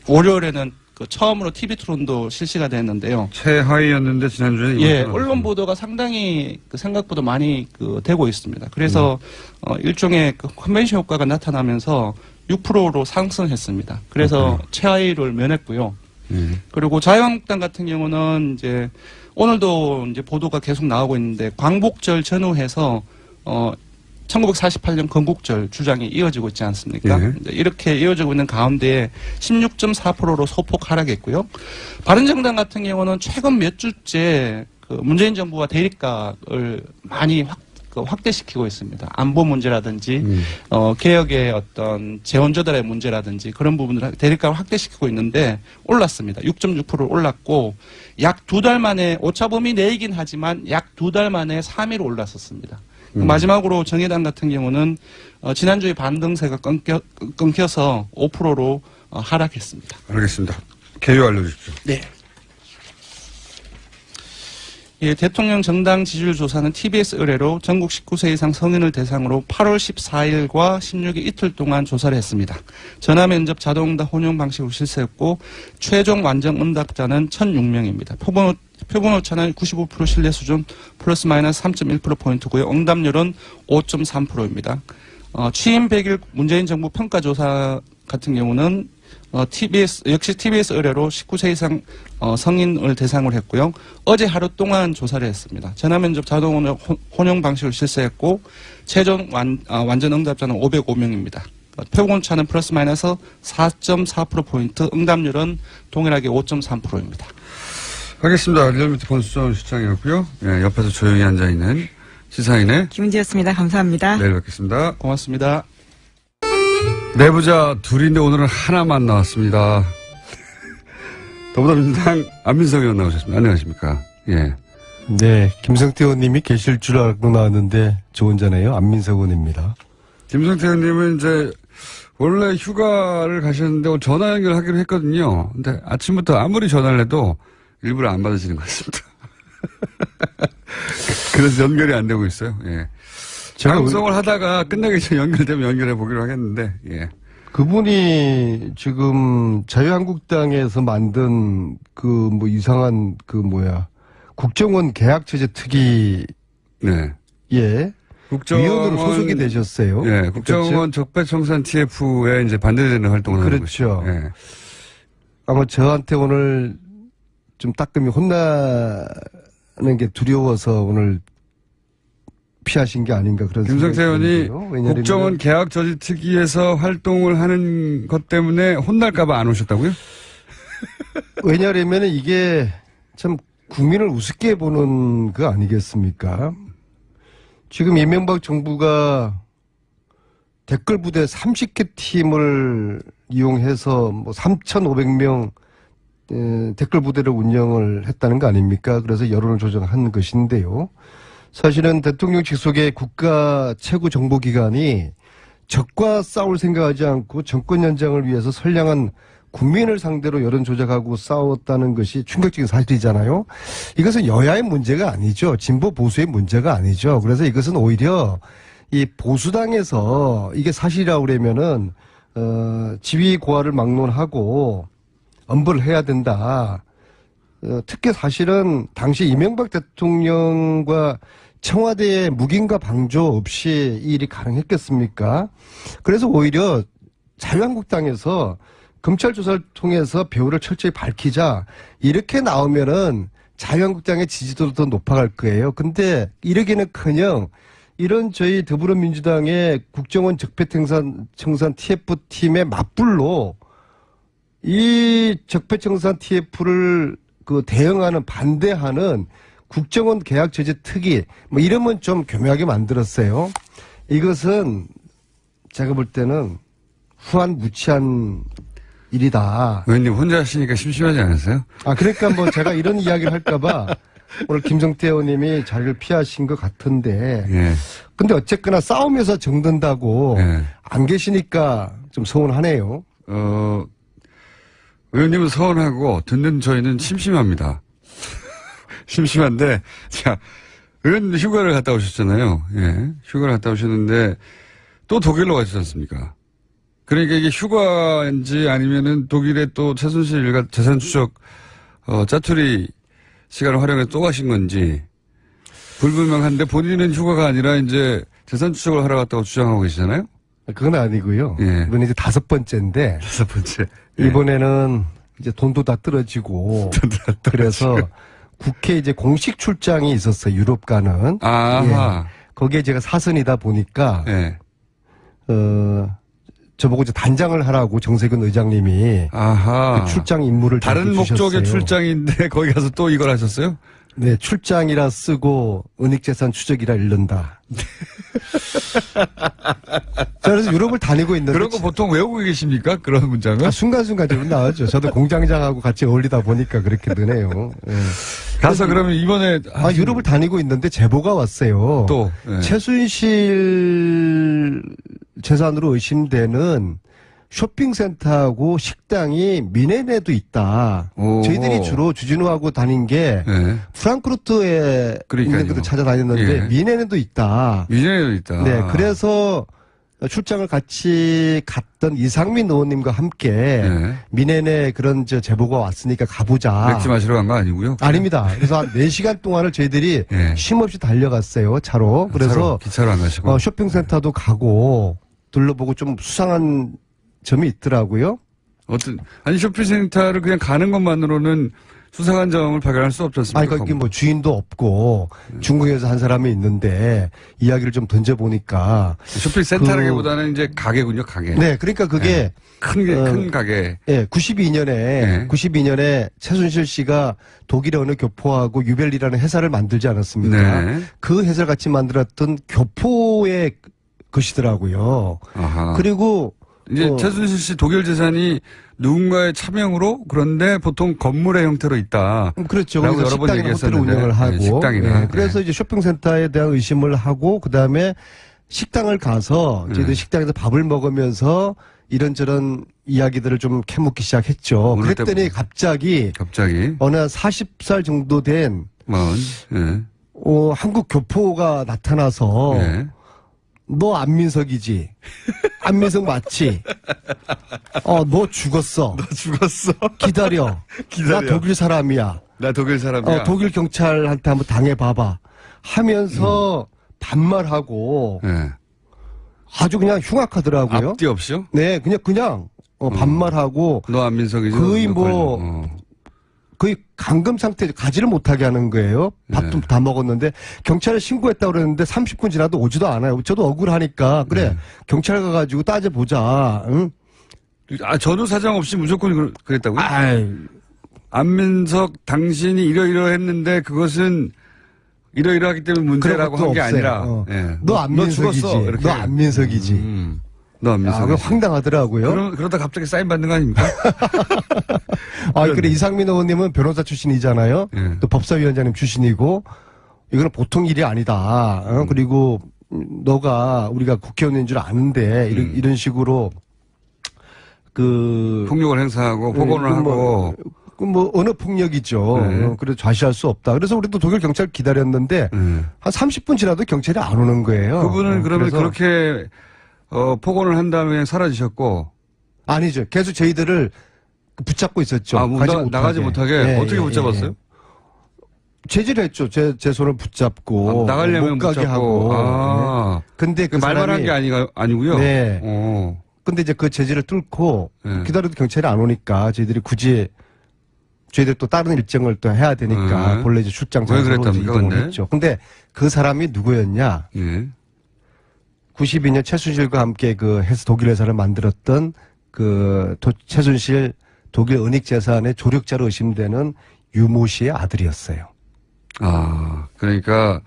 월요일에는 그 처음으로 TV 토론도 실시가 됐는데요. 최하위였는데 지난주에 예, 언론 보도가 상당히 그 생각보다 많이 그 되고 있습니다. 그래서 일종의 그 컨벤션 효과가 나타나면서 6%로 상승했습니다. 그래서 최하위를 면했고요. 그리고 자유한국당 같은 경우는 이제 오늘도 이제 보도가 계속 나오고 있는데 광복절 전후해서 1948년 건국절 주장이 이어지고 있지 않습니까? 이렇게 이어지고 있는 가운데 16.4%로 소폭 하락했고요. 바른정당 같은 경우는 최근 몇 주째 그 문재인 정부와 대립각을 많이 확대시키고 있습니다. 안보 문제라든지 개혁의 어떤 재원 조달의 문제라든지 그런 부분을 대립각을 확대시키고 있는데 올랐습니다. 6.6% 올랐고 약 2달 만에 오차범위 내이긴 하지만 약 2달 만에 3위로 올랐었습니다. 마지막으로 정의당 같은 경우는 지난주에 반등세가 끊겨서 5%로 하락했습니다. 알겠습니다. 개요 알려주십시오. 네. 예, 대통령 정당 지지율 조사는 TBS 의뢰로 전국 19세 이상 성인을 대상으로 8월 14일과 16일 이틀 동안 조사를 했습니다. 전화 면접 자동응답 혼용 방식으로 실시했고 최종 완전 응답자는 1,006명입니다. 표본 오차는 95% 신뢰 수준 플러스 마이너스 3.1%포인트고요. 응답률은 5.3%입니다. 취임 100일 문재인 정부 평가조사 같은 경우는 역시 TBS 의뢰로 19세 이상 성인을 대상으로 했고요. 어제 하루 동안 조사를 했습니다. 전화면접 자동 혼용 방식을 실시했고 최종 완전 응답자는 505명입니다. 표본차는 플러스 마이너스 4.4%포인트, 응답률은 동일하게 5.3%입니다. 하겠습니다. 리얼미터 권수정 실장이었고요. 예, 옆에서 조용히 앉아있는 시사인의 김은지였습니다. 감사합니다. 내일 뵙겠습니다. 고맙습니다. 내부자 둘인데 오늘은 하나만 나왔습니다. 더불어민주당 안민석 의원 나오셨습니다. 안녕하십니까. 예. 네, 김성태 의원님이 계실 줄 알고 나왔는데 저 혼자네요. 안민석 의원입니다. 김성태 의원님은 이제 원래 휴가를 가셨는데 오늘 전화 연결하기로 했거든요. 근데 아침부터 아무리 전화를 해도 일부러 안 받으시는 것 같습니다. 그래서 연결이 안 되고 있어요. 예. 방송을 하다가 끝나기 전에 연결되면 연결해 보기로 하겠는데, 예. 그분이 지금 자유한국당에서 만든 이상한 국정원 계약체제 특위에 네. 위원으로 소속이 되셨어요. 예. 국정원 적폐청산 TF에 이제 반대되는 활동을 하는 그렇죠. 거죠. 예. 아마 저한테 오늘 좀 따끔히 혼나는 게 두려워서 오늘 피하신 게 아닌가 그런 생각이 김성태 의원이 드는데요. 국정원 계약 저지 특위에서 활동을 하는 것 때문에 혼날까봐 안 오셨다고요? 왜냐하면 이게 참 국민을 우습게 보는 거 아니겠습니까? 지금 이명박 정부가 댓글 부대 30개 팀을 이용해서 3,500명 댓글 부대를 운영을 했다는 거 아닙니까? 그래서 여론을 조정한 것인데요. 사실은 대통령 직속의 국가 최고 정보기관이 적과 싸울 생각하지 않고 정권 연장을 위해서 선량한 국민을 상대로 여론 조작하고 싸웠다는 것이 충격적인 사실이잖아요. 이것은 여야의 문제가 아니죠. 진보 보수의 문제가 아니죠. 그래서 이것은 오히려 이 보수당에서 이게 사실이라고 그러면은 지위 고하를 막론하고 엄벌을 해야 된다. 특히 사실은 당시 이명박 대통령과 청와대의 묵인과 방조 없이 이 일이 가능했겠습니까? 그래서 오히려 자유한국당에서 검찰 조사를 통해서 배후를 철저히 밝히자 이렇게 나오면은 자유한국당의 지지도도 더 높아갈 거예요. 근데 이러기는커녕 이런 저희 더불어민주당의 국정원 적폐청산 TF팀의 맞불로 이 적폐청산 TF를 대응하는 반대하는 국정원 계약 제재 특위 이러면 좀 교묘하게 만들었어요. 이것은 제가 볼 때는 후한무치한 일이다. 의원님 혼자 하시니까 심심하지 않으세요? 그러니까 제가 이런 이야기를 할까봐 오늘 김성태 의원님이 자리를 피하신 것 같은데. 예. 근데 어쨌거나 싸우면서 정든다고 예. 안 계시니까 좀 서운하네요. 의원님은 서운하고 듣는 저희는 심심합니다. 심심한데, 자, 의원님 휴가를 갔다 오셨잖아요. 예. 휴가를 갔다 오셨는데, 또 독일로 가시지 않습니까? 그러니까 이게 휴가인지 아니면은 독일에 또 최순실 일가 재산 추적, 짜투리 시간을 활용해서 또 가신 건지, 불분명한데 본인은 휴가가 아니라 이제 재산 추적을 하러 갔다고 주장하고 계시잖아요? 그건 아니고요. 예. 이번에 이제 5번째인데. 5번째. 이번에는 이제 돈도 다 떨어지고. 그래서 국회 이제 공식 출장이 있었어요. 유럽 가는. 아하. 예. 거기에 제가 사선이다 보니까. 예. 저보고 이제 단장을 하라고 정세균 의장님이. 아하. 그 출장 임무를 다른 주셨어요. 목적의 출장인데 거기 가서 또 이걸 하셨어요? 네, 출장이라 쓰고 은닉재산 추적이라 읽는다. 그래서 유럽을 다니고 있는데 그런 거 보통 외우고 계십니까? 그런 문장은? 순간순간 좀 나오죠. 저도 공장장하고 같이 어울리다 보니까 그렇게 되네요. 네. 가서 그러면 이번에 유럽을 다니고 있는데 제보가 왔어요. 또 네. 최순실 재산으로 의심되는 쇼핑센터하고 식당이 미네네도 있다. 오. 저희들이 주로 주진우하고 다닌 게 예. 프랑크푸르트에 그러니까요. 있는 것도 찾아다녔는데 예. 미네네도 있다. 미네도 있다. 네, 그래서 출장을 같이 갔던 이상민 의원님과 함께 예. 미네네 그런 제보가 왔으니까 가보자. 맥주 마시러 간 거 아니고요? 아닙니다. 그래서 한 4시간 동안을 저희들이 예. 쉼없이 달려갔어요, 차로. 그래서 기차로 안 가시고. 쇼핑센터도 가고 둘러보고 좀 수상한 점이 있더라고요. 아니, 쇼핑센터를 그냥 가는 것만으로는 수상한 점을 발견할 수 없지 않습니까? 아니, 거기 뭐 주인도 없고 중국에서 한 사람이 있는데 이야기를 좀 던져보니까. 쇼핑센터라기보다는 이제 가게군요, 가게. 네, 그러니까 그게 큰 가게. 예, 92년에 최순실 씨가 독일의 어느 교포하고 유벨리라는 회사를 만들지 않았습니까? 네. 그 회사를 같이 만들었던 교포의 것이더라고요. 아하. 그리고 이제 최순실 씨 독일 재산이 누군가의 차명으로 그런데 보통 건물의 형태로 있다. 그렇죠. 라고 그래서 여러 번 식당이나 호텔을 얘기했었는데. 운영을 하고. 네, 식당이나. 그래서 이제 쇼핑센터에 대한 의심을 하고 그다음에 식당을 가서 저희들 식당에서 밥을 먹으면서 이런저런 이야기들을 좀 캐묻기 시작했죠. 그럴 그랬더니 갑자기 어느 한 40살 정도 된 예. 한국 교포가 나타나서 예. 너 안민석이지? 안민석 맞지? 너 죽었어. 너 죽었어. 기다려. 나 독일 사람이야. 나 독일 사람이야. 독일 경찰한테 한번 당해봐봐. 하면서 반말하고 예. 아주 그냥 흉악하더라고요. 앞뒤 없이요? 네, 그냥 반말하고 너 안민석이죠? 거의 거의 감금 상태 가지를 못하게 하는 거예요. 밥도 다 먹었는데 경찰에 신고했다고 그랬는데 30분 지나도 오지도 않아요. 저도 억울하니까 그래 경찰 가가지고 따져보자. 응? 저도 사정 없이 무조건 그랬다고요? 아이, 안민석 당신이 이러이러했는데 그것은 이러이러하기 때문에 문제라고 한 게 아니라 예. 너 안민석이지. 죽었어. 이렇게. 너 안민석이지. 너 안민석. 그거 황당하더라고요. 그러다 갑자기 사인 받는 거 아닙니까? 그래 이상민 의원님은 변호사 출신이잖아요. 예. 또 법사위원장님 출신이고 이거는 보통 일이 아니다. 그리고 너가 우리가 국회의원인 줄 아는데 이런 식으로 폭력을 행사하고 폭언을 하고 언어 폭력이죠. 네. 그래서 좌시할 수 없다. 그래서 우리도 독일 경찰 기다렸는데 한 30분 지나도 경찰이 안 오는 거예요. 그분은 그러면 그래서 그렇게 폭언을 한 다음에 그냥 사라지셨고 아니죠. 계속 저희들을 붙잡고 있었죠. 나가지 못하게 네, 어떻게 붙잡았어요? 제지했죠. 제 손을 붙잡고 나가려면 못 가게 붙잡고. 하고. 근데 그 말만 한 게 아니고요. 네. 근데 이제 그 제지를 뚫고 기다려도 경찰이 안 오니까 저희들이 굳이 저희들 또 다른 일정을 또 해야 되니까 본래 이제 출장 장소로 이동을 했죠. 근데 그 사람이 누구였냐? 예. 92년 최순실과 함께 해서 독일 회사를 만들었던 최순실 독일 은닉재산의 조력자로 의심되는 유모 씨의 아들이었어요. 그러니까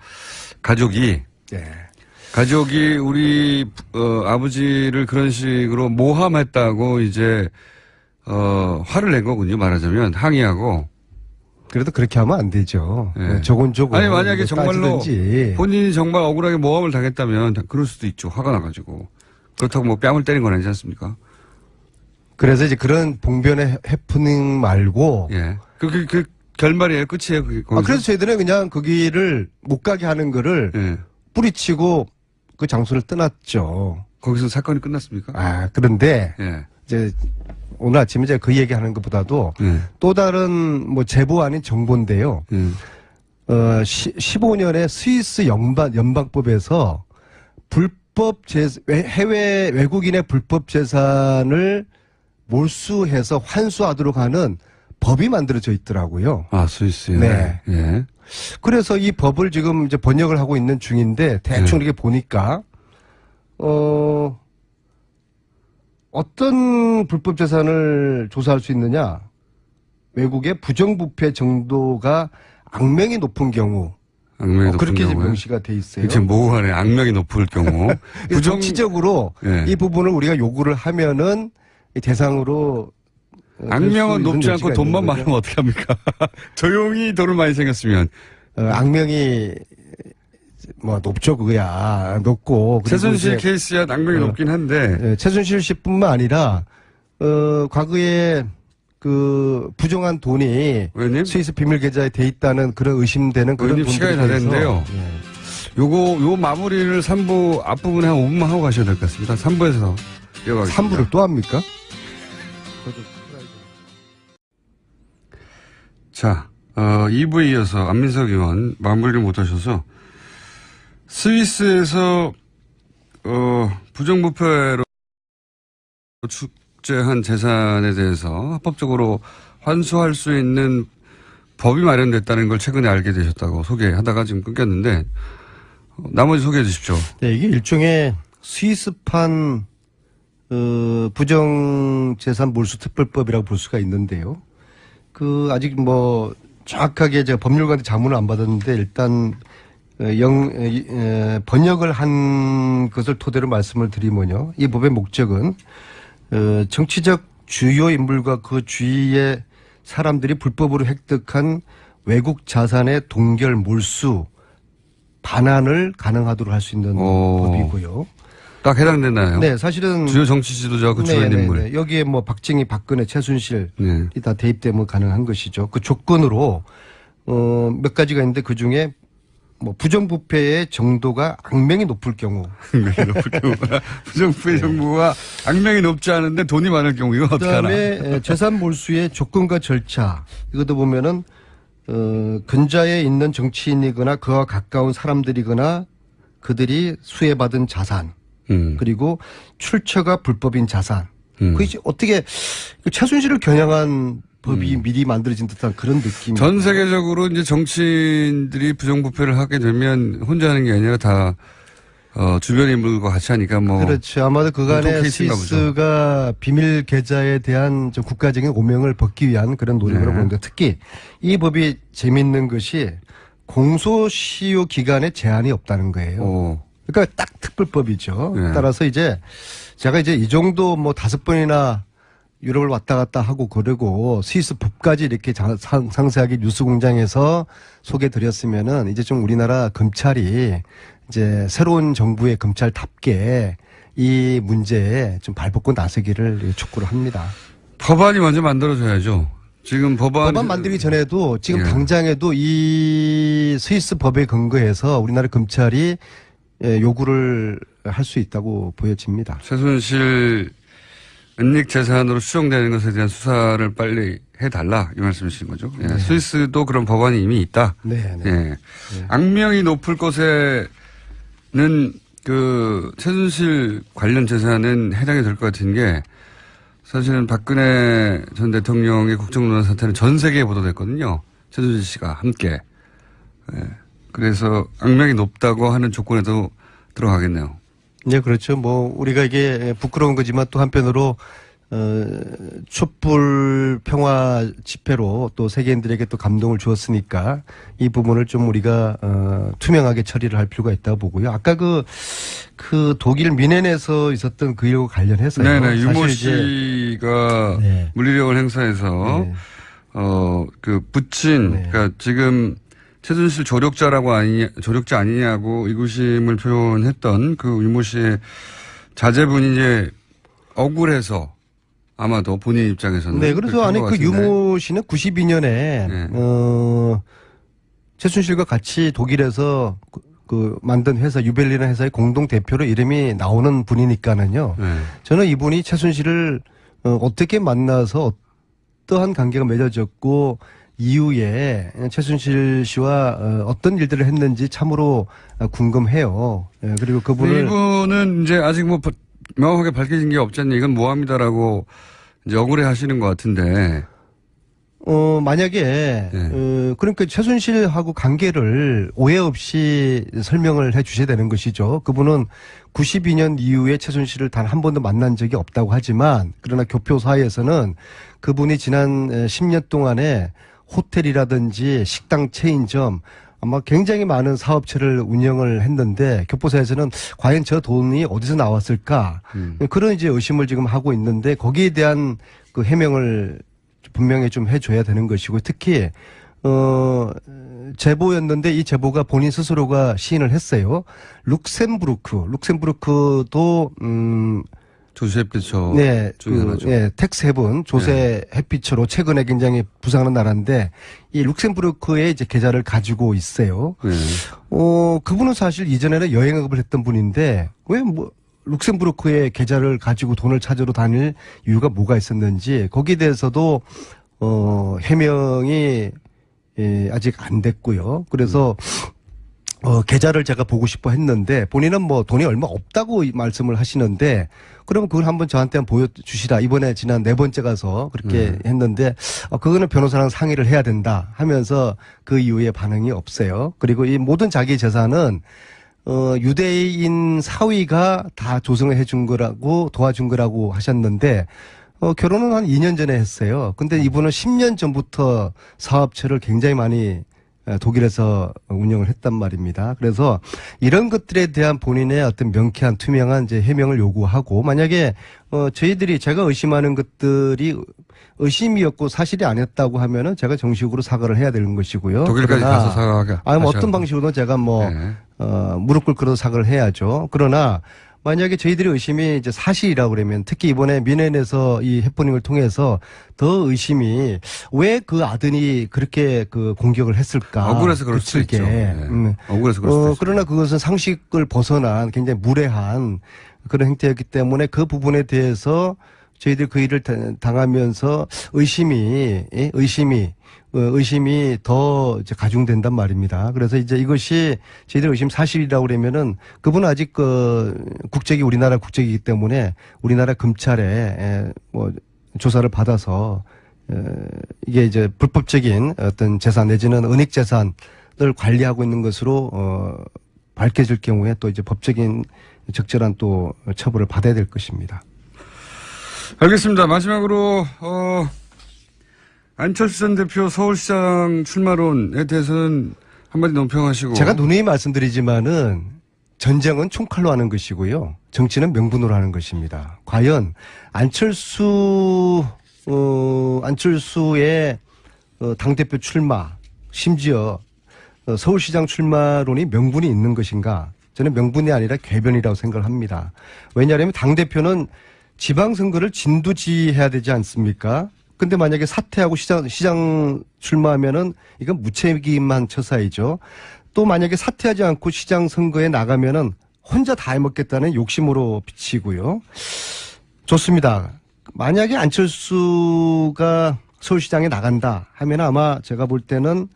가족이 우리 아버지를 그런 식으로 모함했다고 이제 화를 낸 거군요. 말하자면 항의하고. 그래도 그렇게 하면 안 되죠. 네. 조곤조곤. 아니 만약에 정말로 따지든지. 본인이 정말 억울하게 모함을 당했다면 그럴 수도 있죠. 화가 나가지고. 그렇다고 뭐 뺨을 때린 건 아니지 않습니까? 그래서 이제 그런 봉변의 해프닝 말고. 예. 그 결말이에요. 끝이에요. 그래서 저희들은 그냥 거기를 못 가게 하는 거를 뿌리치고 그 장소를 떠났죠. 거기서 사건이 끝났습니까? 그런데 이제 오늘 아침에 제가 그 얘기하는 것보다도 또 다른 제보 아닌 정보인데요. 15년에 스위스 연방법에서 해외 외국인의 불법 재산을 몰수해서 환수하도록 하는 법이 만들어져 있더라고요. 스위스요? 네. 예. 그래서 이 법을 지금 이제 번역을 하고 있는 중인데 대충 이렇게 보니까 어떤 불법 재산을 조사할 수 있느냐? 외국의 부정부패 정도가 악명이 높은 경우. 그렇게 이제 명시가 돼 있어요. 지금 모호하네. 악명이 높을 경우. 정치적으로 이 부분을 우리가 요구를 하면은 대상으로 악명은 높지 않고 돈만 많으면 어떻게 합니까? 조용히 돈을 많이 생겼으면. 악명이 높죠 그거야. 높고. 최순실 케이스야 악명이 높긴 한데. 최순실 씨뿐만 아니라 과거에 그 부정한 돈이 의원님? 스위스 비밀 계좌에 돼 있다는 그런 의심되는 그런 의원님 시간이 다 돈들에 대해서 됐는데요. 예. 요 마무리를 3부 앞부분에 한 5분만 하고 가셔야 될 것 같습니다. 3부에서 이어가겠습니다. 3부를 또 합니까? 자, 2부에 이어서 안민석 의원 마무리를 못 하셔서 스위스에서, 부정부패로 축제한 재산에 대해서 합법적으로 환수할 수 있는 법이 마련됐다는 걸 최근에 알게 되셨다고 소개하다가 지금 끊겼는데, 나머지 소개해 주십시오. 네, 이게 일종의 스위스판 부정재산 몰수특별법이라고 볼 수가 있는데요. 그 아직 뭐 정확하게 제가 법률가한테 자문을 안 받았는데 일단 번역을 한 것을 토대로 말씀을 드리면요. 이 법의 목적은 정치적 주요 인물과 그 주위의 사람들이 불법으로 획득한 외국 자산의 동결 몰수 반환을 가능하도록 할 수 있는 법이고요. 딱 해당되나요? 네, 사실은 주요 정치 지도자 그 주요 인물. 여기에 뭐 박정희, 박근혜, 최순실이 네. 다 대입되면 가능한 것이죠. 그 조건으로 몇 가지가 있는데 그 중에 뭐 부정부패의 정도가 악명이 높을 경우, 악명이 높을 경우가 부정부패 정부가 악명이 높지 않은데 돈이 많을 경우 이건 어떡하나? 그다음에 재산 몰수의 조건과 절차 이것도 보면은 근자에 있는 정치인이거나 그와 가까운 사람들이거나 그들이 수혜받은 자산 그리고 출처가 불법인 자산. 그게 어떻게 최순실을 겨냥한 법이 미리 만들어진 듯한 그런 느낌. 전 세계적으로 이제 정치인들이 부정부패를 하게 되면 혼자 하는 게 아니라 다 주변 인물과 같이 하니까 뭐. 그렇죠. 아마도 그간에 케이스인가 보죠. 스위스가 비밀 계좌에 대한 좀 국가적인 오명을 벗기 위한 그런 노력으로 보는데 특히 이 법이 재밌는 것이 공소시효 기간에 제한이 없다는 거예요. 그러니까 딱 특별법이죠. 네. 따라서 이제 제가 이제 이 정도 뭐 5번이나 유럽을 왔다 갔다 하고 그러고 스위스 법까지 이렇게 상세하게 뉴스공장에서 소개 드렸으면은 이제 좀 우리나라 검찰이 이제 새로운 정부의 검찰답게 이 문제에 좀 발벗고 나서기를 촉구를 합니다. 법안이 먼저 만들어져야죠. 지금 법안 만들기 전에도 지금 예. 당장에도 이 스위스 법에 근거해서 우리나라 검찰이 요구를 할 수 있다고 보여집니다. 최순실 은닉 재산으로 추정되는 것에 대한 수사를 빨리 해달라 이 말씀이신 거죠. 예. 네. 스위스도 그런 법안이 이미 있다. 네. 예. 악명이 높을 것에는 그 최순실 관련 재산은 해당이 될 것 같은 게 사실은 박근혜 전 대통령의 국정농단 사태는 전 세계에 보도됐거든요. 최순실 씨가 함께. 예. 그래서 악명이 높다고 하는 조건에도 들어가겠네요. 네, 그렇죠. 뭐 우리가 이게 부끄러운 거지만 또 한편으로 촛불 평화 집회로 또 세계인들에게 또 감동을 주었으니까 이 부분을 좀 우리가 투명하게 처리를 할 필요가 있다고 보고요. 아까 그 독일 미넨에서 있었던 그 일과 관련해서요. 네네. 유모 사실 씨가 네. 물리력을 행사해서 네. 그 부친 네. 그러니까 지금 최순실 조력자 아니냐고 의구심을 표현했던 그 유모 씨의 자제분이 이제 억울해서 아마도 본인 입장에서는. 네, 그래서 아니 그 유모 씨는 92년에 네. 최순실과 같이 독일에서 그 만든 회사 유벨리라는 회사의 공동 대표로 이름이 나오는 분이니까는요. 네. 저는 이분이 최순실을 어떻게 만나서 어떠한 관계가 맺어졌고 이후에 최순실 씨와 어떤 일들을 했는지 참으로 궁금해요. 그리고 그분을 이분은 이제 아직 뭐 명확하게 밝혀진 게 없지 않냐 이건 모함이다라고 이제 억울해 하시는 것 같은데. 만약에 네. 그러니까 최순실하고 관계를 오해 없이 설명을 해 주셔야 되는 것이죠. 그분은 92년 이후에 최순실을 단 한 번도 만난 적이 없다고 하지만 그러나 교표사에서는 그분이 지난 10년 동안에 호텔이라든지 식당 체인점 아마 굉장히 많은 사업체를 운영을 했는데 교포사에서는 과연 저 돈이 어디서 나왔을까 그런 이제 의심을 지금 하고 있는데 거기에 대한 그 해명을 분명히 좀 해줘야 되는 것이고 특히 제보였는데 이 제보가 본인 스스로가 시인을 했어요. 룩셈부르크도 조세 햇빛초 네, 중에 하나죠. 예, 텍스7 조세 햇빛초로 최근에 굉장히 부상하는 나라인데 이 룩셈부르크에 이제 계좌를 가지고 있어요. 네. 그분은 사실 이전에는 여행업을 했던 분인데 왜 뭐 룩셈부르크에 계좌를 가지고 돈을 찾으러 다닐 이유가 뭐가 있었는지 거기에 대해서도 해명이 아직 안 됐고요. 그래서 계좌를 제가 보고 싶어 했는데 본인은 뭐 돈이 얼마 없다고 말씀을 하시는데 그러면 그걸 한번 저한테 한번 보여주시라. 이번에 지난 4번째 가서 그렇게 했는데 그거는 변호사랑 상의를 해야 된다 하면서 그 이후에 반응이 없어요. 그리고 이 모든 자기 재산은 유대인 사위가 다 조성을 해준 거라고 도와준 거라고 하셨는데 결혼은 한 2년 전에 했어요. 근데 이분은 10년 전부터 사업체를 굉장히 많이 독일에서 운영을 했단 말입니다. 그래서 이런 것들에 대한 본인의 어떤 명쾌한 투명한 이제 해명을 요구하고 만약에 저희들이 제가 의심하는 것들이 의심이었고 사실이 아니었다고 하면은 제가 정식으로 사과를 해야 되는 것이고요. 독일까지 가서 사과하게. 뭐 어떤 방식으로든 제가 뭐 네. 무릎 꿇고도 사과를 해야죠. 그러나 만약에 저희들의 의심이 이제 사실이라고 그러면 특히 이번에 민해인에서 이 해프닝을 통해서 더 의심이 왜 그 아들이 그렇게 그 공격을 했을까? 억울해서 그럴 수도 있죠. 네. 억울해서 그럴 수도 있죠. 그러나 그것은 상식을 벗어난 굉장히 무례한 그런 행태였기 때문에 그 부분에 대해서 저희들 그 일을 당하면서 의심이 더 이제 가중된단 말입니다. 그래서 이제 이것이 저희들 의심 사실이라고 그러면은 그분은 아직 국적이 우리나라 국적이기 때문에 우리나라 검찰에 뭐 조사를 받아서 이게 이제 불법적인 어떤 재산 내지는 은닉 재산을 관리하고 있는 것으로 밝혀질 경우에 또 이제 법적인 적절한 또 처벌을 받아야 될 것입니다. 알겠습니다. 마지막으로 안철수 전 대표 서울시장 출마론에 대해서는 한마디 논평하시고. 제가 누누이 말씀드리지만은 전쟁은 총칼로 하는 것이고요. 정치는 명분으로 하는 것입니다. 과연 안철수의 당대표 출마, 심지어 서울시장 출마론이 명분이 있는 것인가? 저는 명분이 아니라 궤변이라고 생각을 합니다. 왜냐하면 당대표는 지방선거를 진두지휘해야 되지 않습니까? 근데 만약에 사퇴하고 시장 출마하면은 이건 무책임한 처사이죠. 또 만약에 사퇴하지 않고 시장 선거에 나가면은 혼자 다 해먹겠다는 욕심으로 비치고요. 좋습니다. 만약에 안철수가 서울시장에 나간다 하면 아마 제가 볼 때는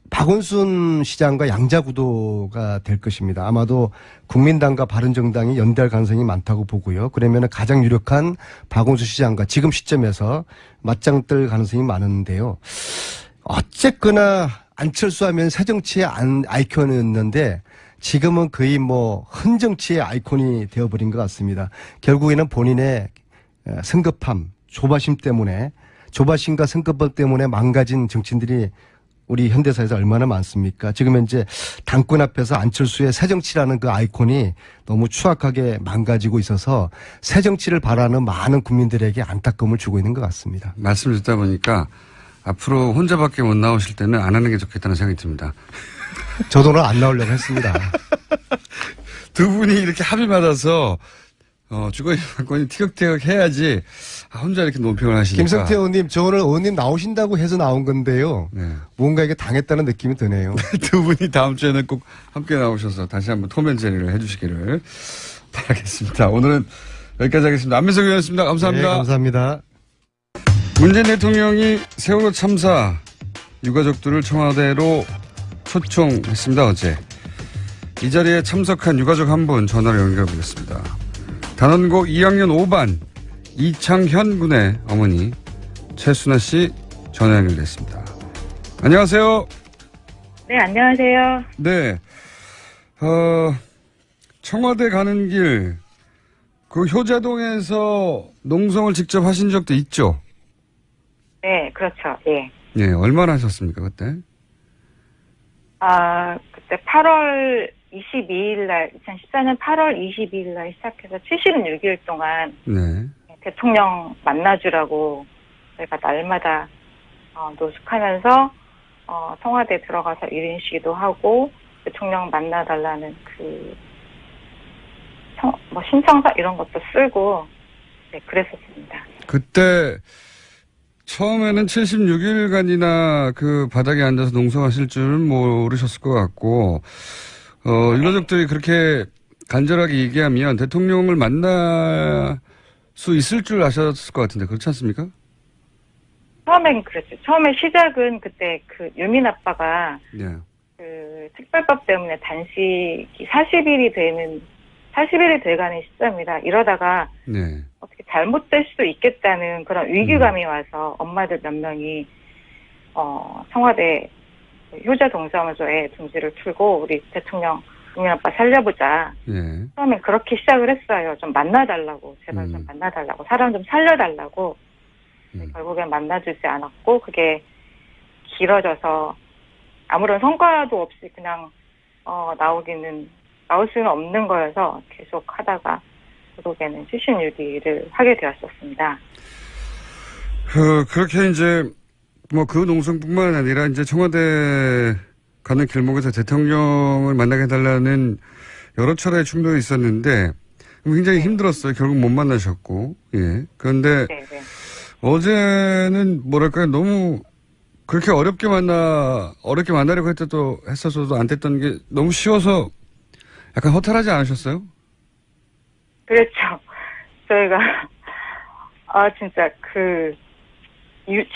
박원순 시장과 양자구도가 될 것입니다. 아마도 국민당과 바른정당이 연대할 가능성이 많다고 보고요. 그러면 가장 유력한 박원순 시장과 지금 시점에서 맞짱 뜰 가능성이 많은데요. 어쨌거나 안철수 하면 새정치의 아이콘이었는데 지금은 거의 뭐 흔정치의 아이콘이 되어버린 것 같습니다. 결국에는 본인의 성급함, 조바심과 성급함 때문에 망가진 정치인들이 우리 현대사에서 얼마나 많습니까? 지금 현재 당권 앞에서 안철수의 새정치라는 그 아이콘이 너무 추악하게 망가지고 있어서 새정치를 바라는 많은 국민들에게 안타까움을 주고 있는 것 같습니다. 말씀 듣다 보니까 앞으로 혼자밖에 못 나오실 때는 안 하는 게 좋겠다는 생각이 듭니다. 저도 오늘 안 나오려고 했습니다. 두 분이 이렇게 합의받아서 주거니 관건이 티격태격 해야지 혼자 이렇게 논평을 하시니까. 김성태 의원님, 저 오늘 의원님 나오신다고 해서 나온 건데요. 네. 뭔가 이게 당했다는 느낌이 드네요. 두 분이 다음 주에는 꼭 함께 나오셔서 다시 한번 톰앤제리를 해주시기를 바라겠습니다. 오늘은 여기까지 하겠습니다. 안민석 의원이었습니다. 감사합니다. 네, 감사합니다. 문재인 대통령이 세월호 참사 유가족들을 청와대로 초청했습니다. 어제. 이 자리에 참석한 유가족 한 분 전화로 연결해 보겠습니다. 단원고 2학년 5반 이창현 군의 어머니 최순아 씨 전화 연결됐습니다. 안녕하세요. 네, 안녕하세요. 네. 청와대 가는 길, 그 효자동에서 농성을 직접 하신 적도 있죠? 네, 그렇죠. 예. 네, 얼마나 하셨습니까, 그때? 그때 8월 22일 날, 2014년 8월 22일 날 시작해서 76일 동안 네. 대통령 만나주라고 저희가 날마다 노숙하면서 청와대 들어가서 1인 시위도 하고 대통령 만나달라는 그 신청서 이런 것도 쓰고, 네, 그랬었습니다. 그때 처음에는 76일간이나 그 바닥에 앉아서 농성하실 줄은 모르셨을 것 같고, 유가족들이 그렇게 간절하게 얘기하면 대통령을 만날 수 있을 줄 아셨을 것 같은데, 그렇지 않습니까? 처음엔 그랬죠. 처음에 시작은 그때 그 유민 아빠가 네. 그 특별법 때문에 단식이 40일이 돼가는 시점이라 이러다가 네. 어떻게 잘못될 수도 있겠다는 그런 위기감이 와서 엄마들 몇 명이 청와대 효자 동사무소에 둥지를 틀고 우리 대통령 유민 아빠 살려보자. 예. 처음엔 그렇게 시작을 했어요. 좀 만나달라고, 제발 좀 만나달라고, 사람 좀 살려달라고. 결국엔 만나주지 않았고 그게 길어져서 아무런 성과도 없이 그냥 나올 수는 없는 거여서 계속 하다가 결국에는 76일을 하게 되었었습니다. 그렇게 이제 그 농성뿐만 아니라 이제 청와대 가는 길목에서 대통령을 만나게 해달라는 여러 차례의 충돌이 있었는데 굉장히 힘들었어요. 결국 못 만나셨고, 예. 그런데 네네. 어제는 뭐랄까요, 너무 그렇게 어렵게 만나려고 했었어도 안 됐던 게 너무 쉬워서 약간 허탈하지 않으셨어요? 그렇죠. 저희가 진짜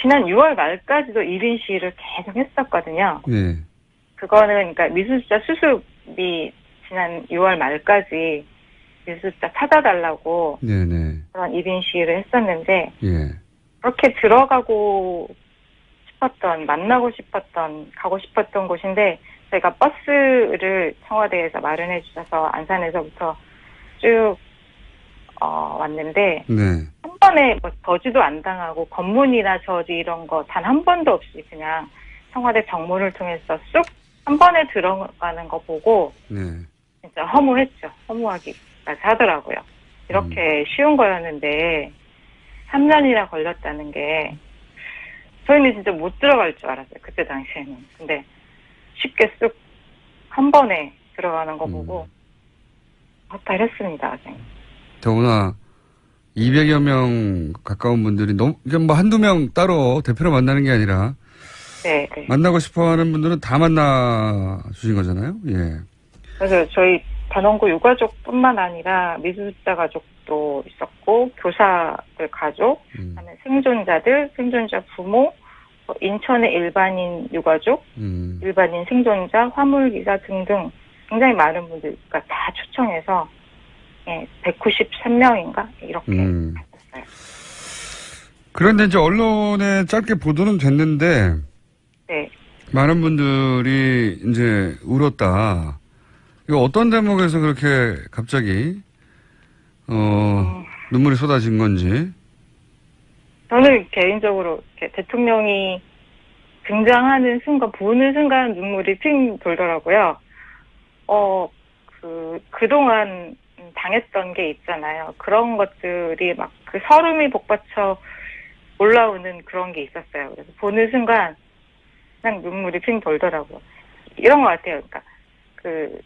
지난 6월 말까지도 1인 시위를 계속 했었거든요. 네. 그거는 그러니까 미수습자 수습이 지난 6월 말까지 미수습자 찾아달라고 네네. 그런 1인 시위를 했었는데 예. 그렇게 들어가고 싶었던, 만나고 싶었던, 가고 싶었던 곳인데 저희가 버스를 청와대에서 마련해 주셔서 안산에서부터 쭉 왔는데 네. 한 번에 저지도 안 당하고 검문이나 저지 이런 거 단 한 번도 없이 그냥 청와대 정문을 통해서 쑥 한 번에 들어가는 거 보고 네. 진짜 허무했죠. 허무하기까지 하더라고요. 이렇게 쉬운 거였는데 3년이나 걸렸다는 게 저희는 진짜 못 들어갈 줄 알았어요. 그때 당시에는. 근데 쉽게 쑥 한 번에 들어가는 거 보고 허탈했습니다. 더구나 200여 명 가까운 분들이 이게 한두 명 따로 대표로 만나는 게 아니라 네. 만나고 싶어 하는 분들은 다 만나 주신 거잖아요. 예. 그래서 저희 단원고 유가족뿐만 아니라 미수습자 가족도 있었고 교사들 가족, 그다음에 생존자 부모, 인천의 일반인 유가족, 일반인 생존자, 화물기사 등등 굉장히 많은 분들과 다 초청해서 193명인가 이렇게 갔었어요. 그런데 이제 언론에 짧게 보도는 됐는데 네. 많은 분들이 이제 울었다. 이거 어떤 대목에서 그렇게 갑자기 눈물이 쏟아진 건지. 저는 개인적으로 이렇게 대통령이 등장하는 순간, 보는 순간 눈물이 핑 돌더라고요. 그동안 당했던 게 있잖아요. 그런 것들이 막 그 서름이 복받쳐 올라오는 그런 게 있었어요. 그래서 보는 순간 그냥 눈물이 핑 돌더라고요. 이런 것 같아요. 그러니까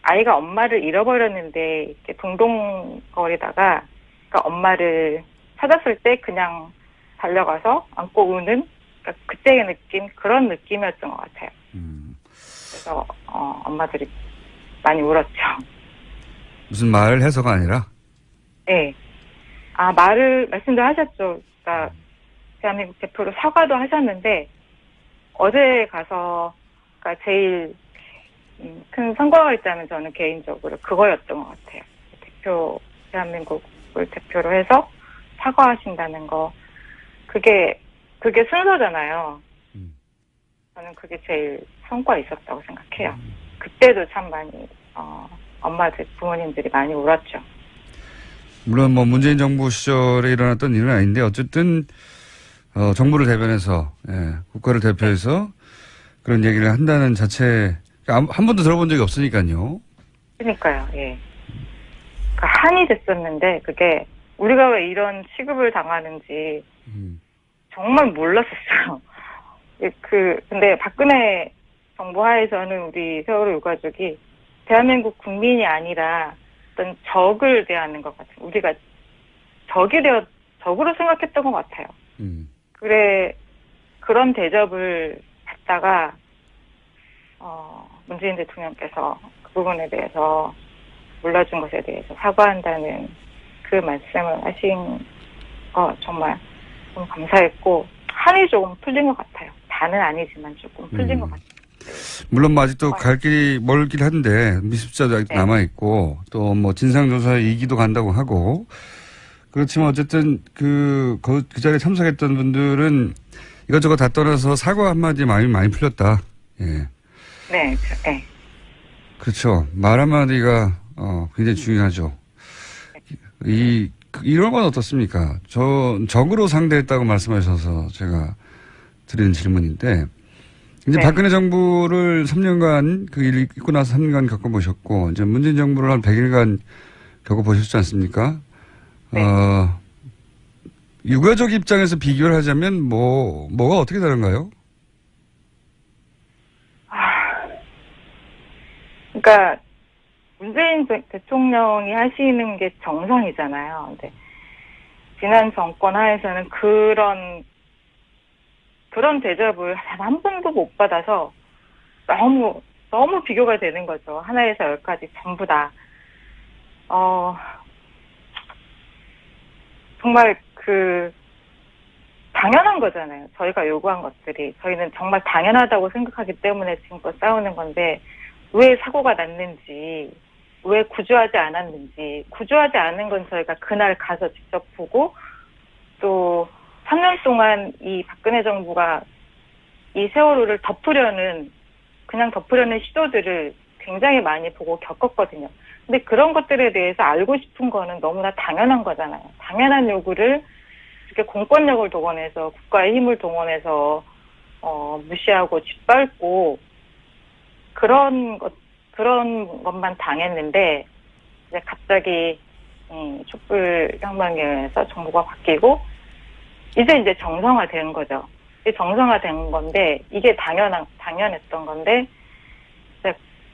아이가 엄마를 잃어버렸는데 이렇게 동동거리다가 그러니까 엄마를 찾았을 때 그냥 달려가서 안고 우는 그러니까 그때의 느낌 그런 느낌이었던 것 같아요. 그래서 엄마들이 많이 울었죠. 무슨 말을 해서가 아니라? 네. 말씀도 하셨죠. 그러니까 대한민국 대표로 사과도 하셨는데 어제 가서 그러니까 제일 큰 성과가 있다면 저는 개인적으로 그거였던 것 같아요. 대한민국을 대표로 해서 사과하신다는 거 그게 순서잖아요. 저는 그게 제일 성과 있었다고 생각해요. 그때도 참 많이 엄마들 부모님들이 많이 울었죠. 물론 문재인 정부 시절에 일어났던 일은 아닌데 어쨌든 정부를 대변해서 국가를 대표해서 그런 얘기를 한다는 자체 한 번도 들어본 적이 없으니까요. 그러니까요. 예. 그러니까 한이 됐었는데 그게 우리가 왜 이런 취급을 당하는지 정말 몰랐었어요. 근데 박근혜 정부 하에서는 우리 세월호 유가족이 대한민국 국민이 아니라 어떤 적을 대하는 것 같은, 우리가 적으로 생각했던 것 같아요. 그런 대접을 받다가, 문재인 대통령께서 그 부분에 대해서 몰라준 것에 대해서 사과한다는 그 말씀을 하신 거 정말 좀 감사했고, 한이 조금 풀린 것 같아요. 다는 아니지만 조금 풀린 것 같아요. 물론 뭐 아직도 갈 길이 멀긴 한데 미습자도 아직 남아있고 또 뭐 진상조사에 2기도 간다고 하고 그렇지만 어쨌든 그 자리에 참석했던 분들은 이것저것 다 떠나서 사과 한마디에 마음이 많이 풀렸다. 예. 네, 네. 그렇죠. 말 한마디가 굉장히 중요하죠. 이런 건 어떻습니까? 적으로 상대했다고 말씀하셔서 제가 드리는 질문인데 이제 네. 박근혜 정부를 3년간 그 일 있고 나서 3년간 겪어보셨고 이제 문재인 정부를 한 100일간 겪어보셨지 않습니까? 네. 유가족 입장에서 비교를 하자면 뭐가 어떻게 다른가요? 그러니까 문재인 대통령이 하시는 게 정상이잖아요. 근데 지난 정권 하에서는 그런 대접을 한 번도 못 받아서 너무 비교가 되는 거죠. 하나에서 열까지 전부 다. 정말 당연한 거잖아요. 저희가 요구한 것들이. 저희는 정말 당연하다고 생각하기 때문에 지금껏 싸우는 건데, 왜 사고가 났는지, 왜 구조하지 않았는지, 구조하지 않은 건 저희가 그날 가서 직접 보고, 또 3년 동안 이 박근혜 정부가 이 세월호를 그냥 덮으려는 시도들을 굉장히 많이 보고 겪었거든요. 근데 그런 것들에 대해서 알고 싶은 거는 너무나 당연한 거잖아요. 당연한 요구를 이렇게 공권력을 동원해서, 국가의 힘을 동원해서, 무시하고 짓밟고, 그런 것만 당했는데, 이제 갑자기, 촛불 혁명에 의해서 정부가 바뀌고, 이제 정상화된 거죠. 이게 정상화된 건데, 이게 당연했던 건데,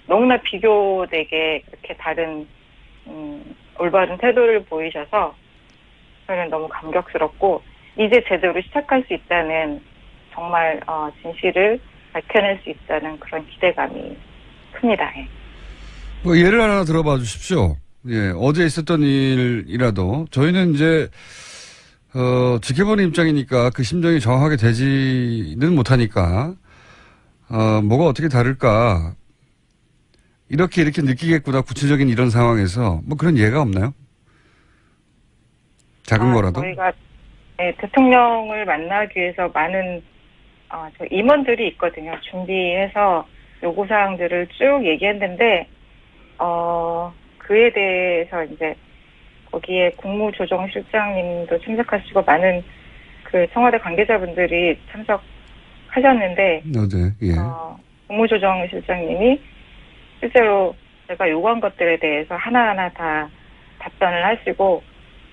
너무나 비교되게 이렇게 다른, 올바른 태도를 보이셔서, 저는 너무 감격스럽고, 이제 제대로 시작할 수 있다는, 정말, 진실을 밝혀낼 수 있다는 그런 기대감이 큽니다. 예. 뭐 예를 하나 들어봐 주십시오. 예, 어제 있었던 일이라도 저희는 이제 지켜보는 입장이니까 그 심정이 정확하게 되지는 못하니까 뭐가 어떻게 다를까 이렇게 느끼겠구나 구체적인 이런 상황에서 뭐 그런 예가 없나요? 작은 거라도? 저희가 대통령을 만나기 위해서 많은 저 임원들이 있거든요. 준비해서 요구사항들을 쭉 얘기했는데, 그에 대해서 이제, 거기에 국무조정실장님도 참석하시고, 많은 그 청와대 관계자분들이 참석하셨는데, 네, 예. 국무조정실장님이 실제로 제가 요구한 것들에 대해서 하나하나 다 답변을 하시고,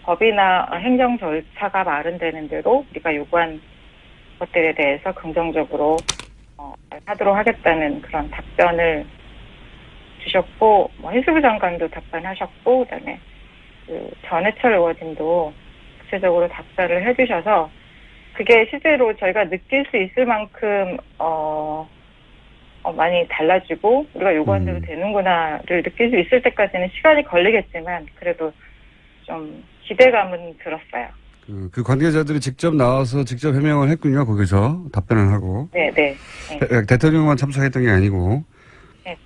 법이나 행정 절차가 마련되는 대로 우리가 요구한 것들에 대해서 긍정적으로 하도록 하겠다는 그런 답변을 주셨고, 해수부 장관도 답변하셨고, 그다음에 전해철 의원님도 구체적으로 답변을 해주셔서 그게 실제로 저희가 느낄 수 있을 만큼 많이 달라지고 우리가 요구한 대로 되는구나를 느낄 수 있을 때까지는 시간이 걸리겠지만 그래도 좀 기대감은 들었어요. 그 관계자들이 직접 나와서 직접 해명을 했군요. 거기서 답변을 하고. 네. 대통령만 참석했던 게 아니고. 네,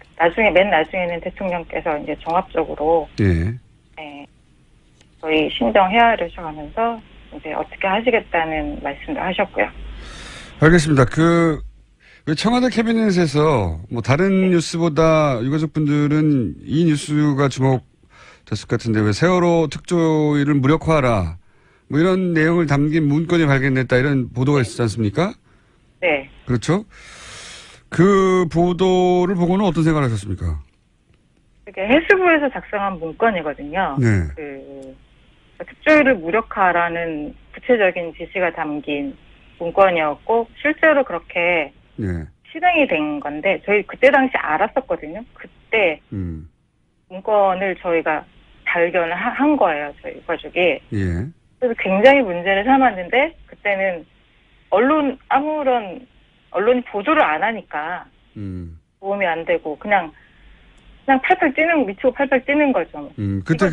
맨 나중에는 대통령께서 이제 종합적으로 예. 네, 저희 심정 헤아려 주셔가면서 이제 어떻게 하시겠다는 말씀도 하셨고요. 알겠습니다. 왜 청와대 캐비넷에서 뭐 다른 뉴스보다 유가족분들은 이 뉴스가 주목됐을 것 같은데 왜 세월호 특조위를 무력화하라 뭐 이런 내용을 담긴 문건이 발견됐다 이런 보도가 있었지 않습니까? 네. 그렇죠. 그 보도를 보고는 어떤 생각을 하셨습니까? 이게 해수부에서 작성한 문건이거든요. 네. 특조위를 무력화라는 구체적인 지시가 담긴 문건이었고 실제로 그렇게 네. 실행이 된 건데 저희 그때 당시 알았었거든요. 그때 문건을 저희가 발견을 한 거예요. 저희 가족이. 예. 그래서 굉장히 문제를 삼았는데 그때는 언론이 보도를 안 하니까 도움이 안 되고 그냥 미치고 팔팔 뛰는 거죠. 그때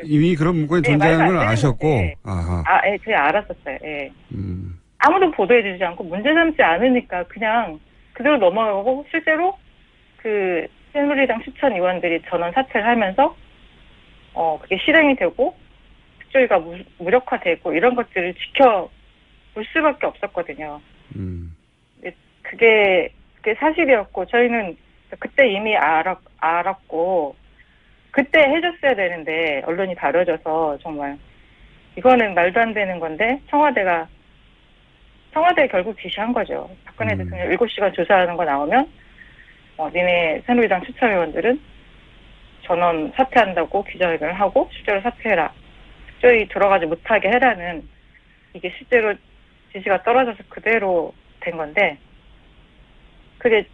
이미 그런 문건이 존재하는 걸 아셨고. 네. 아하. 예, 제가 알았었어요. 예. 아무도 보도해주지 않고 문제 삼지 않으니까 그냥 그대로 넘어가고 실제로 그 새누리당 추천 의원들이 전원 사퇴를 하면서 그게 실행이 되고 특조위가 무력화되고 이런 것들을 지켜볼 수밖에 없었거든요. 그게 사실이었고 저희는 그때 이미 알았고 그때 해줬어야 되는데 언론이 다뤄져서 정말 이거는 말도 안 되는 건데 청와대에 결국 지시한 거죠. 박근혜 대통령 7시간 조사하는 거 나오면 니네 새누리당 추천 의원들은 전원 사퇴한다고 기자회견을 하고 실제로 사퇴해라. 특조위 들어가지 못하게 해라는 이게 실제로 지시가 떨어져서 그대로 된 건데 그게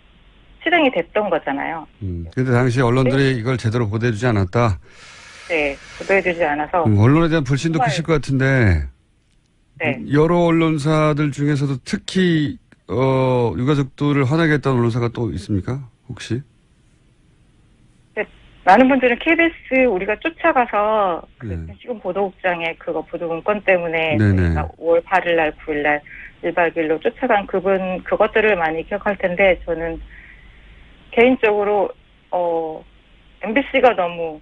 실행이 됐던 거잖아요. 근데 당시 언론들이 이걸 제대로 보도해주지 않았다? 네, 보도해주지 않아서. 언론에 대한 불신도 정말, 크실 것 같은데, 네. 여러 언론사들 중에서도 특히, 유가족들을 화나게 했던 언론사가 또 있습니까? 혹시? 네, 많은 분들은 KBS 우리가 쫓아가서, 네. 지금 보도국장의 그거 보도 문건 때문에, 네네. 5월 8일 날, 9일 날, 1박 2일로 쫓아간 그것들을 많이 기억할 텐데, 저는, 개인적으로 MBC가 너무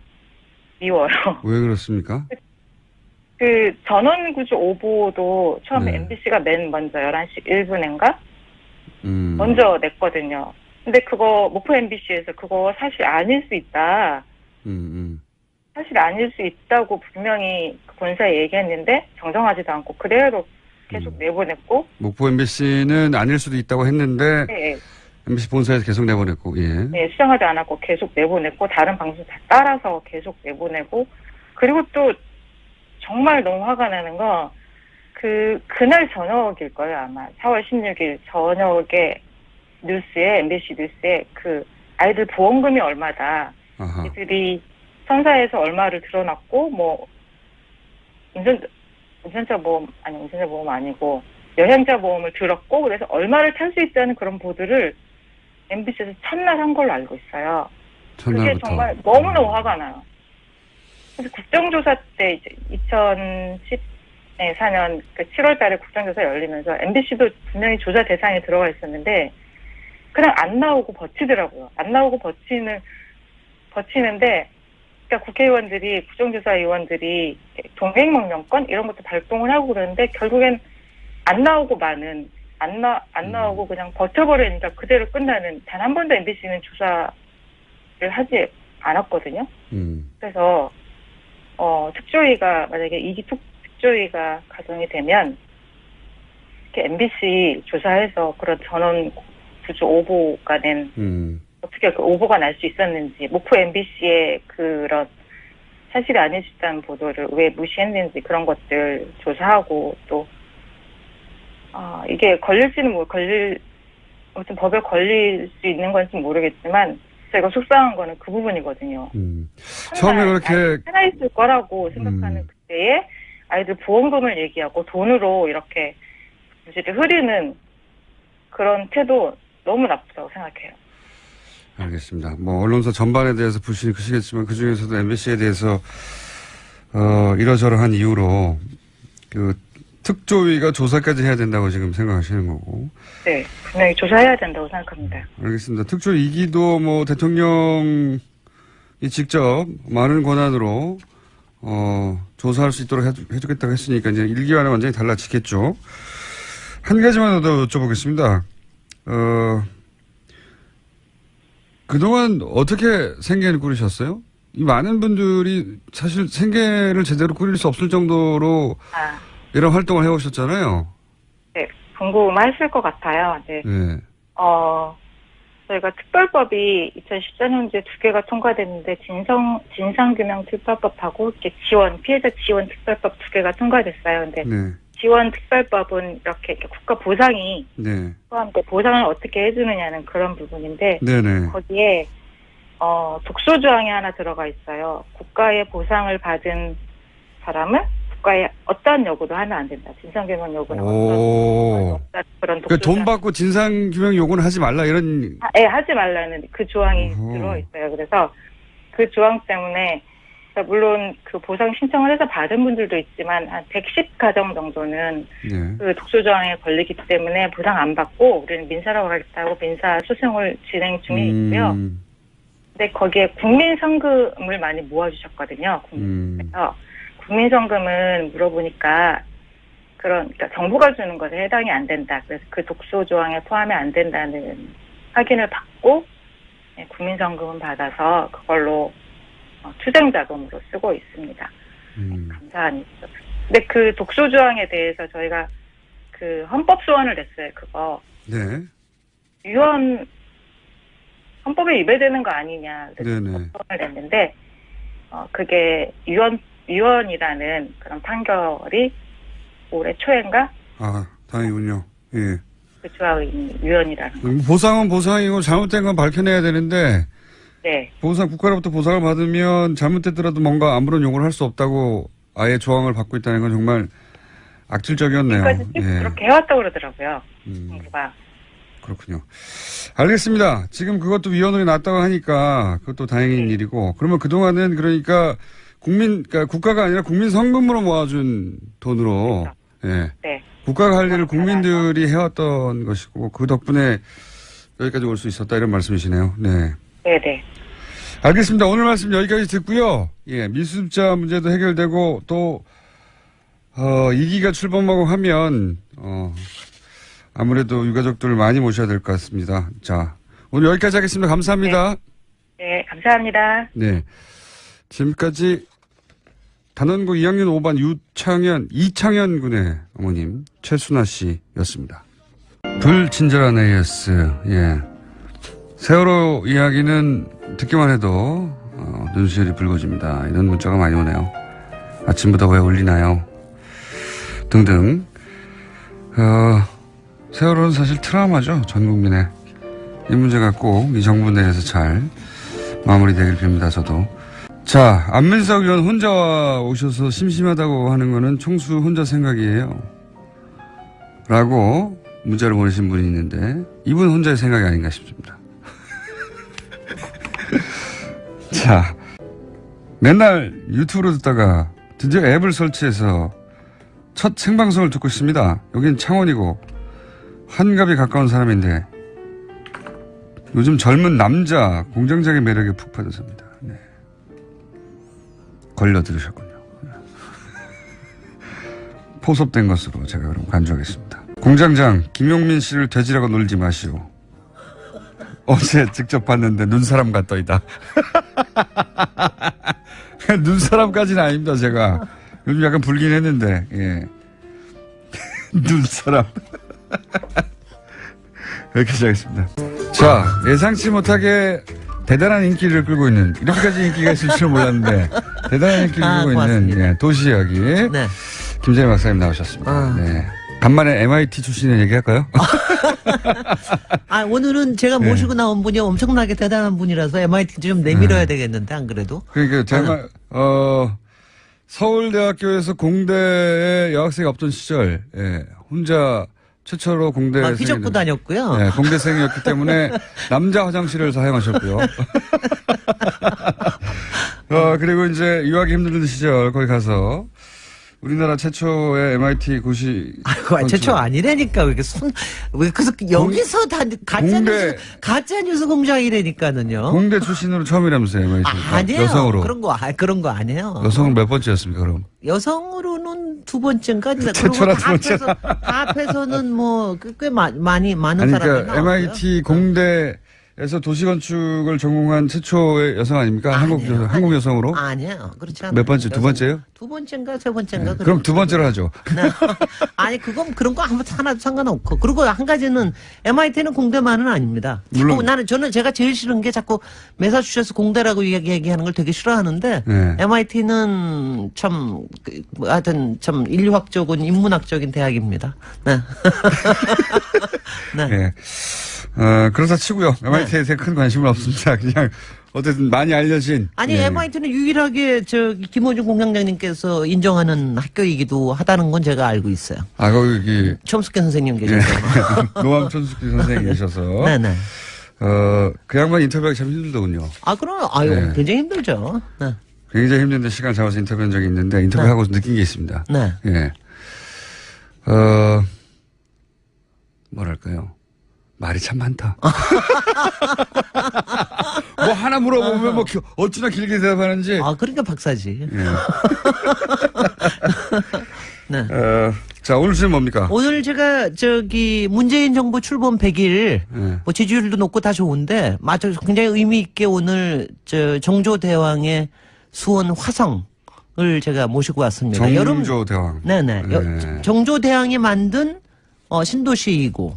미워요. 왜 그렇습니까? 그 전원구조 오보도 처음에 네. MBC가 맨 먼저 11시 1분인가 먼저 냈거든요. 근데 그거 목포 MBC에서 그거 사실 아닐 수 있다. 사실 아닐 수 있다고 분명히 본사에 얘기했는데 정정하지도 않고 그대로 계속 내보냈고. 목포 MBC는 아닐 수도 있다고 했는데. 네. MBC 본사에서 계속 내보냈고, 예. 네, 수정하지 않았고 계속 내보냈고, 다른 방송 다 따라서 계속 내보내고, 그리고 또 정말 너무 화가 나는 건, 그날 저녁일 거예요, 아마. 4월 16일 저녁에 뉴스에, MBC 뉴스에 아이들 보험금이 얼마다. 아하. 이들이 선사에서 얼마를 드러났고, 운전자 보험 아니고, 여행자 보험을 들었고, 그래서 얼마를 탈 수 있다는 그런 보도를 MBC에서 첫날 한 걸로 알고 있어요. 첫날부터. 그게 정말 너무너무 화가 나요. 그래서 국정조사 때 이제 2014년 7월 달에 국정조사 열리면서 MBC도 분명히 조사 대상에 들어가 있었는데 그냥 안 나오고 버티더라고요. 안 나오고 버티는데 그러니까 국회의원들이 국정조사 의원들이 동행명령권 이런 것도 발동을 하고 그러는데 결국엔 안 나오고 안 나오고 그냥 버텨버리니까 그대로 끝나는 단 한 번도 MBC는 조사를 하지 않았거든요. 그래서 특조위가 만약에 2기 특조위가 가동이 되면 이렇게 MBC 조사해서 그런 전원 구조 오보가 낸 어떻게 그 오보가 날 수 있었는지 목포 MBC의 그런 사실이 아닐 수 있다는 보도를 왜 무시했는지 그런 것들 조사하고 또 이게 아무튼 법에 걸릴 수 있는 건지 모르겠지만, 제가 속상한 거는 그 부분이거든요. 처음에 그렇게. 하나 있을 거라고 생각하는 그때에 아이들 보험금을 얘기하고 돈으로 이렇게 부지를 흐리는 그런 태도 너무 나쁘다고 생각해요. 알겠습니다. 언론사 전반에 대해서 불신이 크시겠지만 그 중에서도 MBC에 대해서, 이러저러한 이유로 특조위가 조사까지 해야 된다고 지금 생각하시는 거고. 네, 분명히 조사해야 된다고 생각합니다. 알겠습니다. 특조위 2기도 대통령이 직접 많은 권한으로 조사할 수 있도록 해주겠다고 했으니까 이제 1기와는 완전히 달라지겠죠. 한 가지만 더 여쭤보겠습니다. 그동안 어떻게 생계를 꾸리셨어요? 이 많은 분들이 사실 생계를 제대로 꾸릴 수 없을 정도로 이런 활동을 해오셨잖아요. 네, 궁금하실 것 같아요. 네. 저희가 특별법이 2014년도에 2개가 통과됐는데 진상규명 특별법하고 이렇게 피해자 지원 특별법 2개가 통과됐어요. 근데 지원 특별법은 이렇게 국가 보상이 포함돼 보상을 어떻게 해주느냐는 그런 부분인데 거기에 독소 조항이 하나 들어가 있어요. 국가의 보상을 받은 사람은 국가의 어떠한 요구도 하면 안 된다. 진상규명 요구는 없다. 그런 독소 돈 받고 진상규명 요구는 하지 말라 이런. 네, 하지 말라는 그 조항이 들어 있어요. 그래서 그 조항 때문에 물론 그 보상 신청을 해서 받은 분들도 있지만 한 110가정 정도는 네. 그 독소 조항에 걸리기 때문에 보상 안 받고 우리는 민사라고 하겠다고 민사 소송을 진행 중에 있고요. 근데 거기에 국민성금을 많이 모아주셨거든요. 그래서 국민성금은 물어보니까 그러니까 정부가 주는 것에 해당이 안 된다. 그래서 그 독소 조항에 포함이 안 된다는 확인을 받고 국민성금은 받아서 그걸로 투쟁자금으로 쓰고 있습니다. 감사한 일이죠. 근데 그 독소 조항에 대해서 저희가 그 헌법 소원을 냈어요. 그거 네. 헌법에 위배되는 거 아니냐. 그래서 소원을 냈는데 그게 위헌이라는 그런 판결이 올해 초인가? 아, 다행이군요. 예. 그 조항이 위헌이라는 거. 보상은 보상이고 잘못된 건 밝혀내야 되는데. 네. 국가로부터 보상을 받으면 잘못됐더라도 뭔가 아무런 요구를 할 수 없다고 아예 조항을 받고 있다는 건 정말 악질적이었네요. 예. 그렇게 해왔다고 그러더라고요. 정부가. 그렇군요. 알겠습니다. 지금 그것도 위헌으로 났다고 하니까 그것도 다행인 일이고 그러면 그동안은 그러니까 국가가 아니라 국민 성금으로 모아준 돈으로 그렇죠. 예. 네. 국가가 할 일을 국민들이 해왔던 것이고 그 덕분에 여기까지 올 수 있었다 이런 말씀이시네요. 네. 네네. 알겠습니다. 오늘 말씀 여기까지 듣고요. 예, 미수습자 문제도 해결되고 또 2기가 출범하고 하면 아무래도 유가족들을 많이 모셔야 될 것 같습니다. 자, 오늘 여기까지 하겠습니다. 감사합니다. 네, 감사합니다. 네. 지금까지 단원고 2학년 5반 이창현 군의 어머님 최순아 씨였습니다. 불친절한 AS. 예. 세월호 이야기는 듣기만 해도 눈시울이 붉어집니다. 이런 문자가 많이 오네요. 아침부터 왜 울리나요? 등등. 세월호는 사실 트라우마죠. 전 국민의. 이 문제가 꼭 이 정부 내에서 잘 마무리되길 빕니다. 저도. 자, 안민석 의원 혼자 오셔서 심심하다고 하는 거는 총수 혼자 생각이에요. 라고 문자를 보내신 분이 있는데 이분 혼자의 생각이 아닌가 싶습니다. 자, 맨날 유튜브로 듣다가 드디어 앱을 설치해서 첫 생방송을 듣고 있습니다. 여긴 창원이고 환갑이 가까운 사람인데 요즘 젊은 남자 공정적인 매력에 푹 빠졌습니다. 네. 걸려 들으셨군요. 포섭된 것으로 제가 그럼 간주하겠습니다. 공장장 김용민 씨를 돼지라고 놀지 마시오. 어제 직접 봤는데 눈사람 같더이다. 눈사람까지는 아닙니다. 제가 요즘 약간 불긴 했는데 예. 눈사람. 여기까지 하겠습니다. 자, 예상치 못하게 대단한 인기를 끌고 있는, 이렇게까지 인기가 있을 줄 몰랐는데 대단한 인기를 끌고 있는 예, 도시 이야기. 네. 김재희 박사님 나오셨습니다. 네. 간만에 MIT 출신의 얘기할까요? 오늘은 제가 모시고 나온 분이 엄청나게 대단한 분이라서 MIT 좀 내밀어야 되겠는데, 안 그래도? 그러니까 제가, 서울대학교에서 공대에 여학생이 없던 시절, 예, 혼자 최초로 공대에. 휘젓고 다녔고요. 네, 공대생이었기 때문에 남자 화장실을 사용하셨고요. 그리고 이제 유학이 힘든 시절 거기 가서 우리나라 최초의 MIT 고시. 최초 아니라니까. 왜 그래서 여기서 다 가짜뉴스 공장이라니까는요. 공대 출신으로 처음이라면서요, MIT. 아니에요. 여성으로. 그런 거 아니에요. 여성은 몇 번째였습니까, 그럼? 여성으로는 두 번째인가? 최초라 두 번째. 다 합해서는 꽤 많은 사람이 그러니까 MIT 공대에서 도시건축을 전공한 최초의 여성 아닙니까? 한국 여성으로? 아니에요. 그렇지 않아요. 몇 번째? 두 번째요? 두 번째인가 세 번째인가? 네, 그럼 두 번째로 하죠. 네. 아니 그런 거 하나도 상관없고. 그리고 한 가지는 MIT는 공대만은 아닙니다. 물론 저는 제가 제일 싫은 게 자꾸 매사추세츠 공대라고 얘기하는 걸 되게 싫어하는데 네. MIT는 하여튼 참 인류학적인 인문학적인 대학입니다. 네. 네. 그렇다 치고요. MIT에 큰 관심은 없습니다. 그냥 어쨌든 많이 알려진. 아니 예. MIT는 유일하게 김호중 공장장님께서 인정하는 학교이기도 하다는 건 제가 알고 있어요. 아, 거기, 첨숙현 선생님 계셔서. 노암천숙기 선생님 계셔서. 네네. 그 양반 인터뷰하기 참 힘들더군요. 아 그럼 아유 네. 굉장히 힘들죠. 네. 굉장히 힘든데 시간 잡아서 인터뷰한 적이 있는데 인터뷰하고 느낀 게 있습니다. 네. 예. 뭐랄까요. 말이 참 많다. 뭐 하나 물어보면 뭐 어찌나 길게 대답하는지. 아 그러니까 박사지. 예. 네. 자, 오늘 주제 뭡니까? 오늘 제가 문재인 정부 출범 100일 예. 뭐 지지율도 높고 다 좋은데 맞아 굉장히 의미 있게 오늘 정조대왕의 수원 화성을 제가 모시고 왔습니다. 정조대왕. 네네. 네. 정조대왕이 만든 신도시이고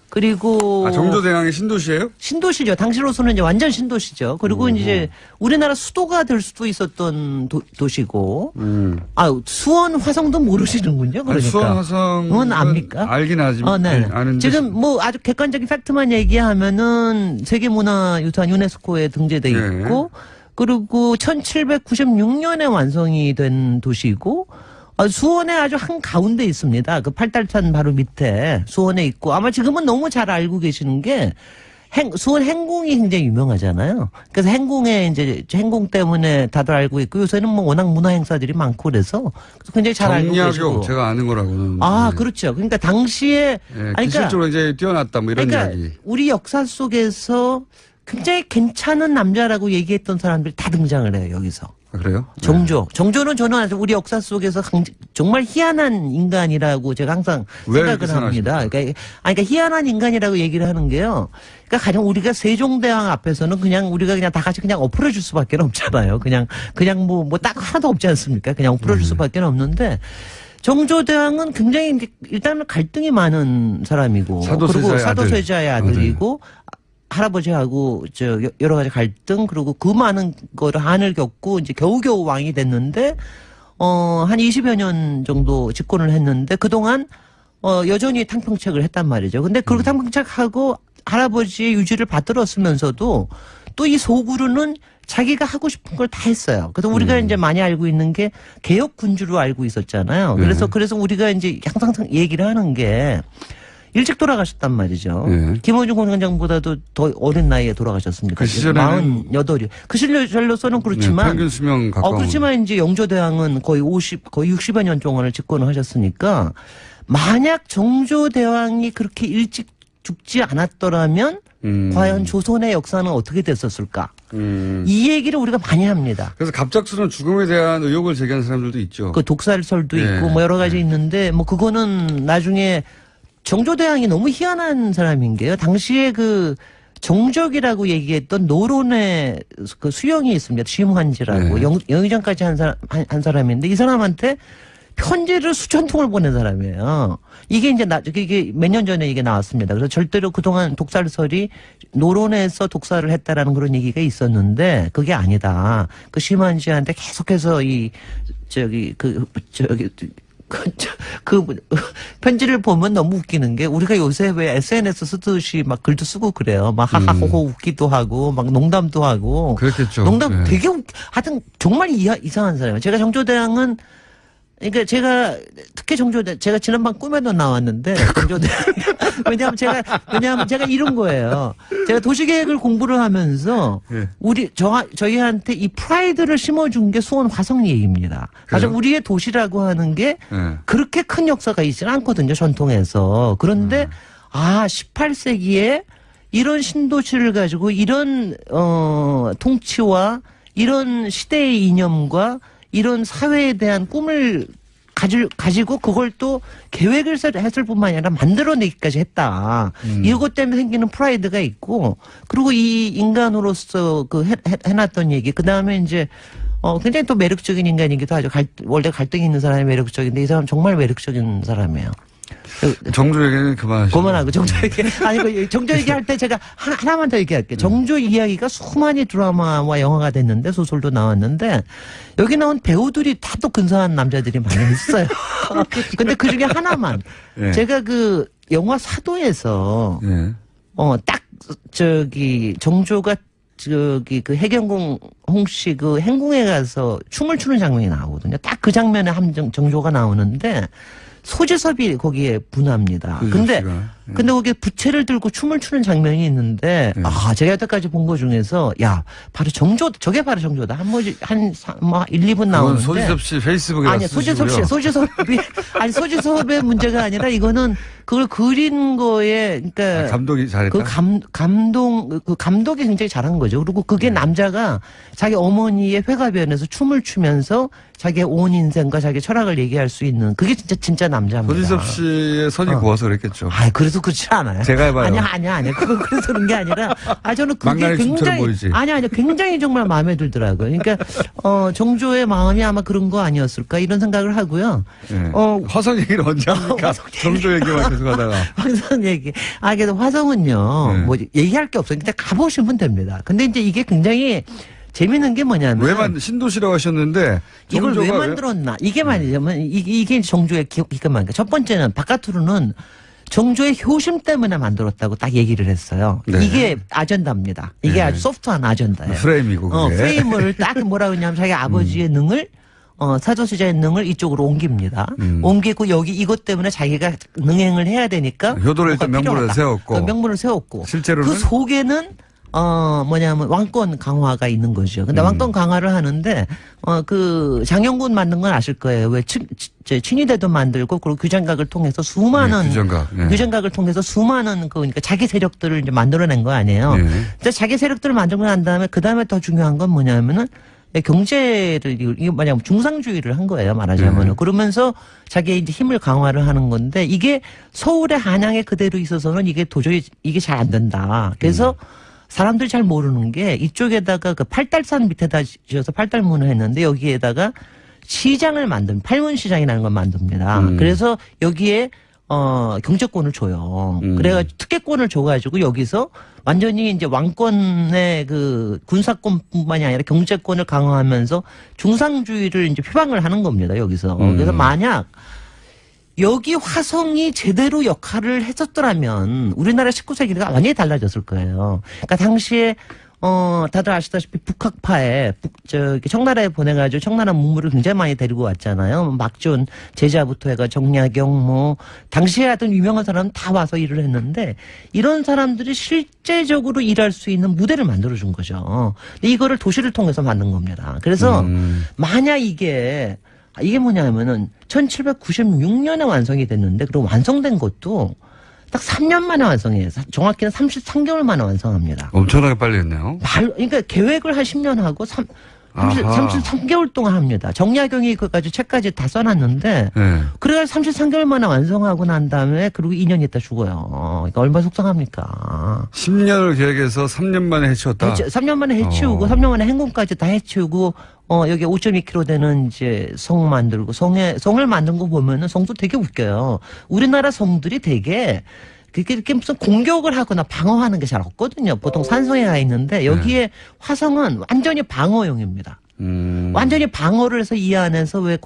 그리고 정조대왕의 신도시예요? 신도시죠. 당시로서는 이제 완전 신도시죠. 그리고 이제 우리나라 수도가 될 수도 있었던 도시고. 수원 화성도 모르시는군요. 그러니까. 수원 화성은 압니까? 알긴 네. 아는데. 지금 뭐 아주 객관적인 팩트만 얘기하면은 세계문화유산 유네스코에 등재돼 있고 그리고 1796년에 완성이 된 도시이고 수원에 아주 한가운데 있습니다. 그 팔달산 바로 밑에 수원에 있고 아마 지금은 너무 잘 알고 계시는 게 수원 행궁이 굉장히 유명하잖아요. 그래서 행궁에 이제 행궁 때문에 다들 알고 있고 요새는 뭐 워낙 문화 행사들이 많고 그래서 굉장히 잘 알고 계시고. 정약용 제가 아는 거라고는. 아, 그렇죠. 그러니까 당시에 기술적으로 이제 뛰어났다 뭐 이런 그러니까 이야기. 우리 역사 속에서 굉장히 괜찮은 남자라고 얘기했던 사람들이 다 등장을 해요, 여기서. 아, 그래요? 정조는 저는 아주 우리 역사 속에서 정말 희한한 인간이라고 제가 항상 생각을 합니다. 그러니까 희한한 인간이라고 얘기를 하는 게요. 그러니까 가령 우리가 세종대왕 앞에서는 우리가 그냥 다 같이 그냥 엎어줄 수밖에 없잖아요. 그냥 뭐 딱 하나도 없지 않습니까? 그냥 엎어줄 수밖에 없는데. 정조대왕은 굉장히 일단은 갈등이 많은 사람이고 그리고 사도세자의 아들이고 할아버지하고 여러 가지 갈등 그리고 그 많은 거를 한을 겪고 이제 겨우겨우 왕이 됐는데 한 20여 년 정도 집권을 했는데 그동안 여전히 탕평책을 했단 말이죠. 근데 그렇게 탕평책하고 할아버지의 유지를 받들었으면서도 또 이 속으로는 자기가 하고 싶은 걸 다 했어요. 그래서 우리가 이제 많이 알고 있는 게 개혁 군주로 알고 있었잖아요. 그래서 우리가 이제 항상 얘기를 하는 게 일찍 돌아가셨단 말이죠. 김호중 공장장보다도 더 어린 나이에 돌아가셨습니다. 그 시절에는 48이. 그 시절로서는 그렇지만 평균 수명 가까운. 그렇지만 이제 영조대왕은 거의 60여 년 동안을 집권을 하셨으니까 만약 정조대왕이 그렇게 일찍 죽지 않았더라면 과연 조선의 역사는 어떻게 됐었을까? 이 얘기를 우리가 많이 합니다. 그래서 갑작스러운 죽음에 대한 의혹을 제기하는 사람들도 있죠. 그 독살설도 있고 뭐 여러 가지 있는데 뭐 그거는 나중에 정조대왕이 너무 희한한 사람인 게요. 당시에 그 정적이라고 얘기했던 노론의 그 수령이 있습니다. 심환지라고 영의정까지 한 사람인데 이 사람한테 편지를 수천 통을 보낸 사람이에요. 이게 이게 몇 년 전에 이게 나왔습니다. 그래서 절대로 그동안 독살설이 노론에서 독살을 했다라는 그런 얘기가 있었는데 그게 아니다. 그 심환지한테 계속해서 그 편지를 보면 너무 웃기는 게 우리가 요새 왜 SNS 쓰듯이 막 글도 쓰고 그래요. 막 하하호호 웃기도 하고 막 농담도 하고. 그렇겠죠. 농담 되게 하여튼 정말 이상한 사람이에요. 제가 정조대왕은 그러니까 특히 제가 지난번 꿈에도 나왔는데 왜냐하면 제가 이런 거예요. 제가 도시계획을 공부를 하면서 저희한테 이 프라이드를 심어준 게 수원 화성 얘기입니다. 사실 우리의 도시라고 하는 게 그렇게 큰 역사가 있지는 않거든요. 전통에서. 그런데 18세기에 이런 신도시를 가지고 이런 통치와 이런 시대의 이념과 이런 사회에 대한 꿈을 가지고 그걸 또 계획을 했을 뿐만 아니라 만들어내기까지 했다. 이것 때문에 생기는 프라이드가 있고 그리고 이 인간으로서 해놨던 얘기. 그 다음에 이제 굉장히 또 매력적인 인간이기도 하죠. 원래 갈등이 있는 사람이 매력적인데 이 사람 정말 매력적인 사람이에요. 정조 얘기는 그만하고 정조 얘기. 아니, 정조 얘기할 때 제가 하나만 더 얘기할게요. 정조 이야기가 수많이 드라마와 영화가 됐는데 소설도 나왔는데 여기 나온 배우들이 다 또 근사한 남자들이 많이 있어요. 근데 그 중에 하나만. 제가 그 영화 사도에서 딱 정조가 저기 그 해경공 홍씨 그 행궁에 가서 춤을 추는 장면이 나오거든요. 딱 그 장면에 정조가 나오는데 소지섭이 거기에 분화합니다. 근데 거기에 부채를 들고 춤을 추는 장면이 있는데 제가 여태까지 본 거 중에서 바로 저게 바로 정조다. 한 1, 2분 나오는데. 소지섭 씨 페이스북에 아니, 소지섭의 문제가 아니라 이거는 그걸 그린 거에 그러니까 감독이 잘했다. 그 감독이 굉장히 잘한 거죠. 그리고 그게 남자가 자기 어머니의 회가변에서 춤을 추면서 자기의 온 인생과 자기 철학을 얘기할 수 있는 그게 진짜 남자입니다. 소지섭 씨의 선이 고와서 그랬겠죠. 그래서 그렇지 않아요. 제가 해봐요. 아니야. 그건 그래서 그런 게 아니라, 저는 그게 망나니 춤처럼 보이지. 굉장히 정말 마음에 들더라고요. 그러니까, 정조의 마음이 아마 그런 거 아니었을까 이런 생각을 하고요. 네. 화성 얘기를 언제 합니까? 정조 얘기만 계속 하다가. 화성 얘기. 그래서 화성은요, 뭐 얘기할 게 없어요. 그냥 가보시면 됩니다. 근데 이제 이게 굉장히 재밌는 게 뭐냐면. 신도시라고 하셨는데. 이걸 왜 만들었나. 이게 말이냐면, 이게 정조의 기가 막히게. 첫 번째는 바깥으로는 정조의 효심 때문에 만들었다고 딱 얘기를 했어요. 네. 이게 아젠다입니다. 이게 아주 소프트한 아젠다예요. 프레임이고. 그게. 프레임을 딱 뭐라고 했냐면 자기 아버지의 능을 사도세자의 능을 이쪽으로 옮깁니다. 옮기고 여기 이것 때문에 자기가 능행을 해야 되니까. 효도를 일단 명분을 세웠고. 명분을 세웠고. 실제로는. 그 속에는 왕권 강화가 있는 거죠. 근데 왕권 강화를 하는데, 그 장영군 만든 건 아실 거예요. 왜 친위대도 만들고, 그리고 규장각을 통해서 수많은. 규장각을 통해서 수많은 그러니까 자기 세력들을 이제 만들어낸 거 아니에요. 근데 자기 세력들을 만들고 난 다음에, 그 다음에 더 중요한 건 뭐냐면은, 경제를, 이거 뭐냐면 중상주의를 한 거예요, 말하자면은. 그러면서 자기의 이제 힘을 강화를 하는 건데, 이게 서울의 한양에 그대로 있어서는 이게 도저히 이게 잘 안 된다. 그래서 사람들이 잘 모르는 게 이쪽에다가 그 팔달산 밑에다 지어서 팔달문을 했는데 여기에다가 시장을 팔문시장이라는 걸 만듭니다. 그래서 여기에 경제권을 줘요. 그래가지고 특혜권을 줘가지고 여기서 완전히 이제 왕권의 그 군사권뿐만이 아니라 경제권을 강화하면서 중상주의를 이제 표방을 하는 겁니다. 여기서. 그래서 만약 여기 화성이 제대로 역할을 했었더라면 우리나라 19세기가 완전히 달라졌을 거예요. 그러니까 당시에 다들 아시다시피 북학파에 청나라에 보내가지고 청나라 문물을 굉장히 많이 데리고 왔잖아요. 막존 제자부터 해가 정약용 당시에 하던 유명한 사람은 다 와서 일을 했는데 이런 사람들이 실제적으로 일할 수 있는 무대를 만들어준 거죠. 근데 이거를 도시를 통해서 만든 겁니다. 그래서 만약 이게 뭐냐면은 1796년에 완성이 됐는데 그리고 완성된 것도 딱 3년 만에 완성해요. 정확히는 33개월 만에 완성합니다. 엄청나게 빨리 했네요. 그러니까 계획을 한 10년 하고 33개월 동안 합니다. 정약용이 그까지 책까지 다 써놨는데 그래가지고 33개월 만에 완성하고 난 다음에 그리고 2년 있다 죽어요. 그러니까 얼마나 속상합니까. 10년을 계획해서 3년 만에 해치웠다. 3년 만에 해치우고 3년 만에 행궁까지 다 해치우고 여기 5.2km 되는 이제 성 만들고 성을 만든 거 보면은 성도 되게 웃겨요. 우리나라 성들이 되게 이렇게 무슨 공격을 하거나 방어하는 게 잘 없거든요. 보통 산성에 가 있는데 여기에 화성은 완전히 방어용입니다. 완전히 방어를 해서 이 안에서 왜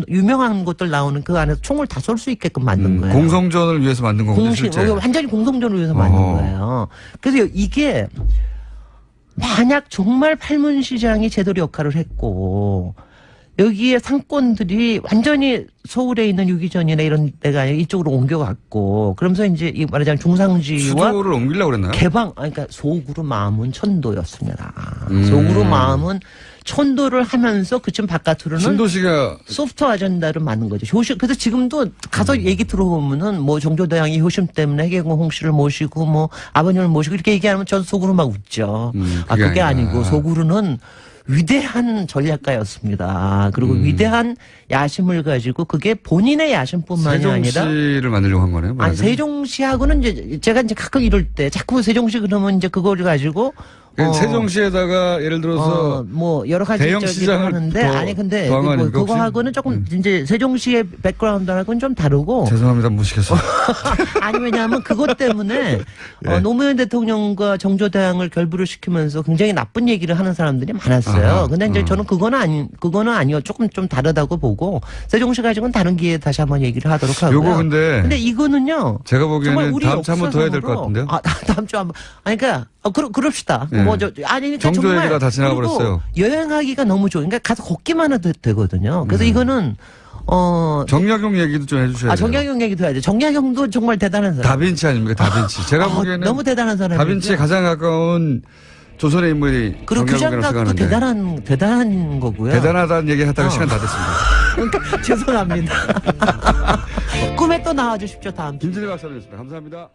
유명한 것들 나오는 그 안에서 총을 다 쏠 수 있게끔 만든 거예요. 공성전을 위해서 만든 거군요, 실제. 완전히 공성전을 위해서 만든 거예요. 그래서 이게 만약 정말 팔문시장이 제대로 역할을 했고 여기에 상권들이 완전히 서울에 있는 유기전이나 이런 데가 아니라 이쪽으로 옮겨갔고 그러면서 이제 말하자면 중상주의와 수도를 옮기려고 그랬나요? 그러니까 속으로 마음은 천도였습니다. 속으로 마음은 천도를 하면서 그쯤 바깥으로는 신도시가 소프트 아젠다를 만든 거죠. 그래서 지금도 가서 얘기 들어보면은 뭐 정조대왕이 효심 때문에 해경공 홍씨를 모시고 뭐 아버님을 모시고 이렇게 얘기하면 전 속으로 막 웃죠. 그게 아니고 속으로는 위대한 전략가였습니다. 그리고 위대한 야심을 가지고 그게 본인의 야심뿐만이 아니라 세종시를 만들려고 한 거네요. 아니 세종시하고는 이제 제가 이제 가끔 이럴 때 자꾸 세종시 그러면 이제 그걸 가지고 세종시에다가 예를 들어서 뭐 여러 가지 대형 시장을 하는데 아니 근데 그거하고는 조금 이제 세종시의 백그라운드하고는 좀 다르고 죄송합니다 무식해서 아니 왜냐하면 그것 때문에 노무현 대통령과 정조대왕을 결부를 시키면서 굉장히 나쁜 얘기를 하는 사람들이 많았어요. 근데 이제 저는 그거는 아니요 조금 좀 다르다고 보고 세종시 가지고는 다른 기회에 다시 한번 얘기를 하도록 하고요. 요거 근데 이거는요. 제가 보기에는 다음 주 한번 더 해야 될 것 같은데요. 다음 주 한번 그럽시다. 아니, 그러니까 정조 정말 얘기가 다 지나가 그리고 버렸어요. 여행하기가 너무 좋아. 그러니까 가서 걷기만 해도 되거든요. 그래서 이거는 정약용 얘기도 좀 해주셔야 돼요. 정약용 얘기도 해야죠. 정약용도 정말 대단한 사람. 다빈치 아닙니까? 다빈치. 제가 보기에는 너무 대단한 사람이죠. 다빈치에 가장 가까운 조선의 인물이 그리고 정약용이라고 규장각도 생각하는데 대단한 거고요. 대단하다는 얘기 하다가 시간 다 됐습니다. 그러니까 죄송합니다. 꿈에 또 나와주십시오 다음 주. 김진애 박사님이었습니다. 감사합니다.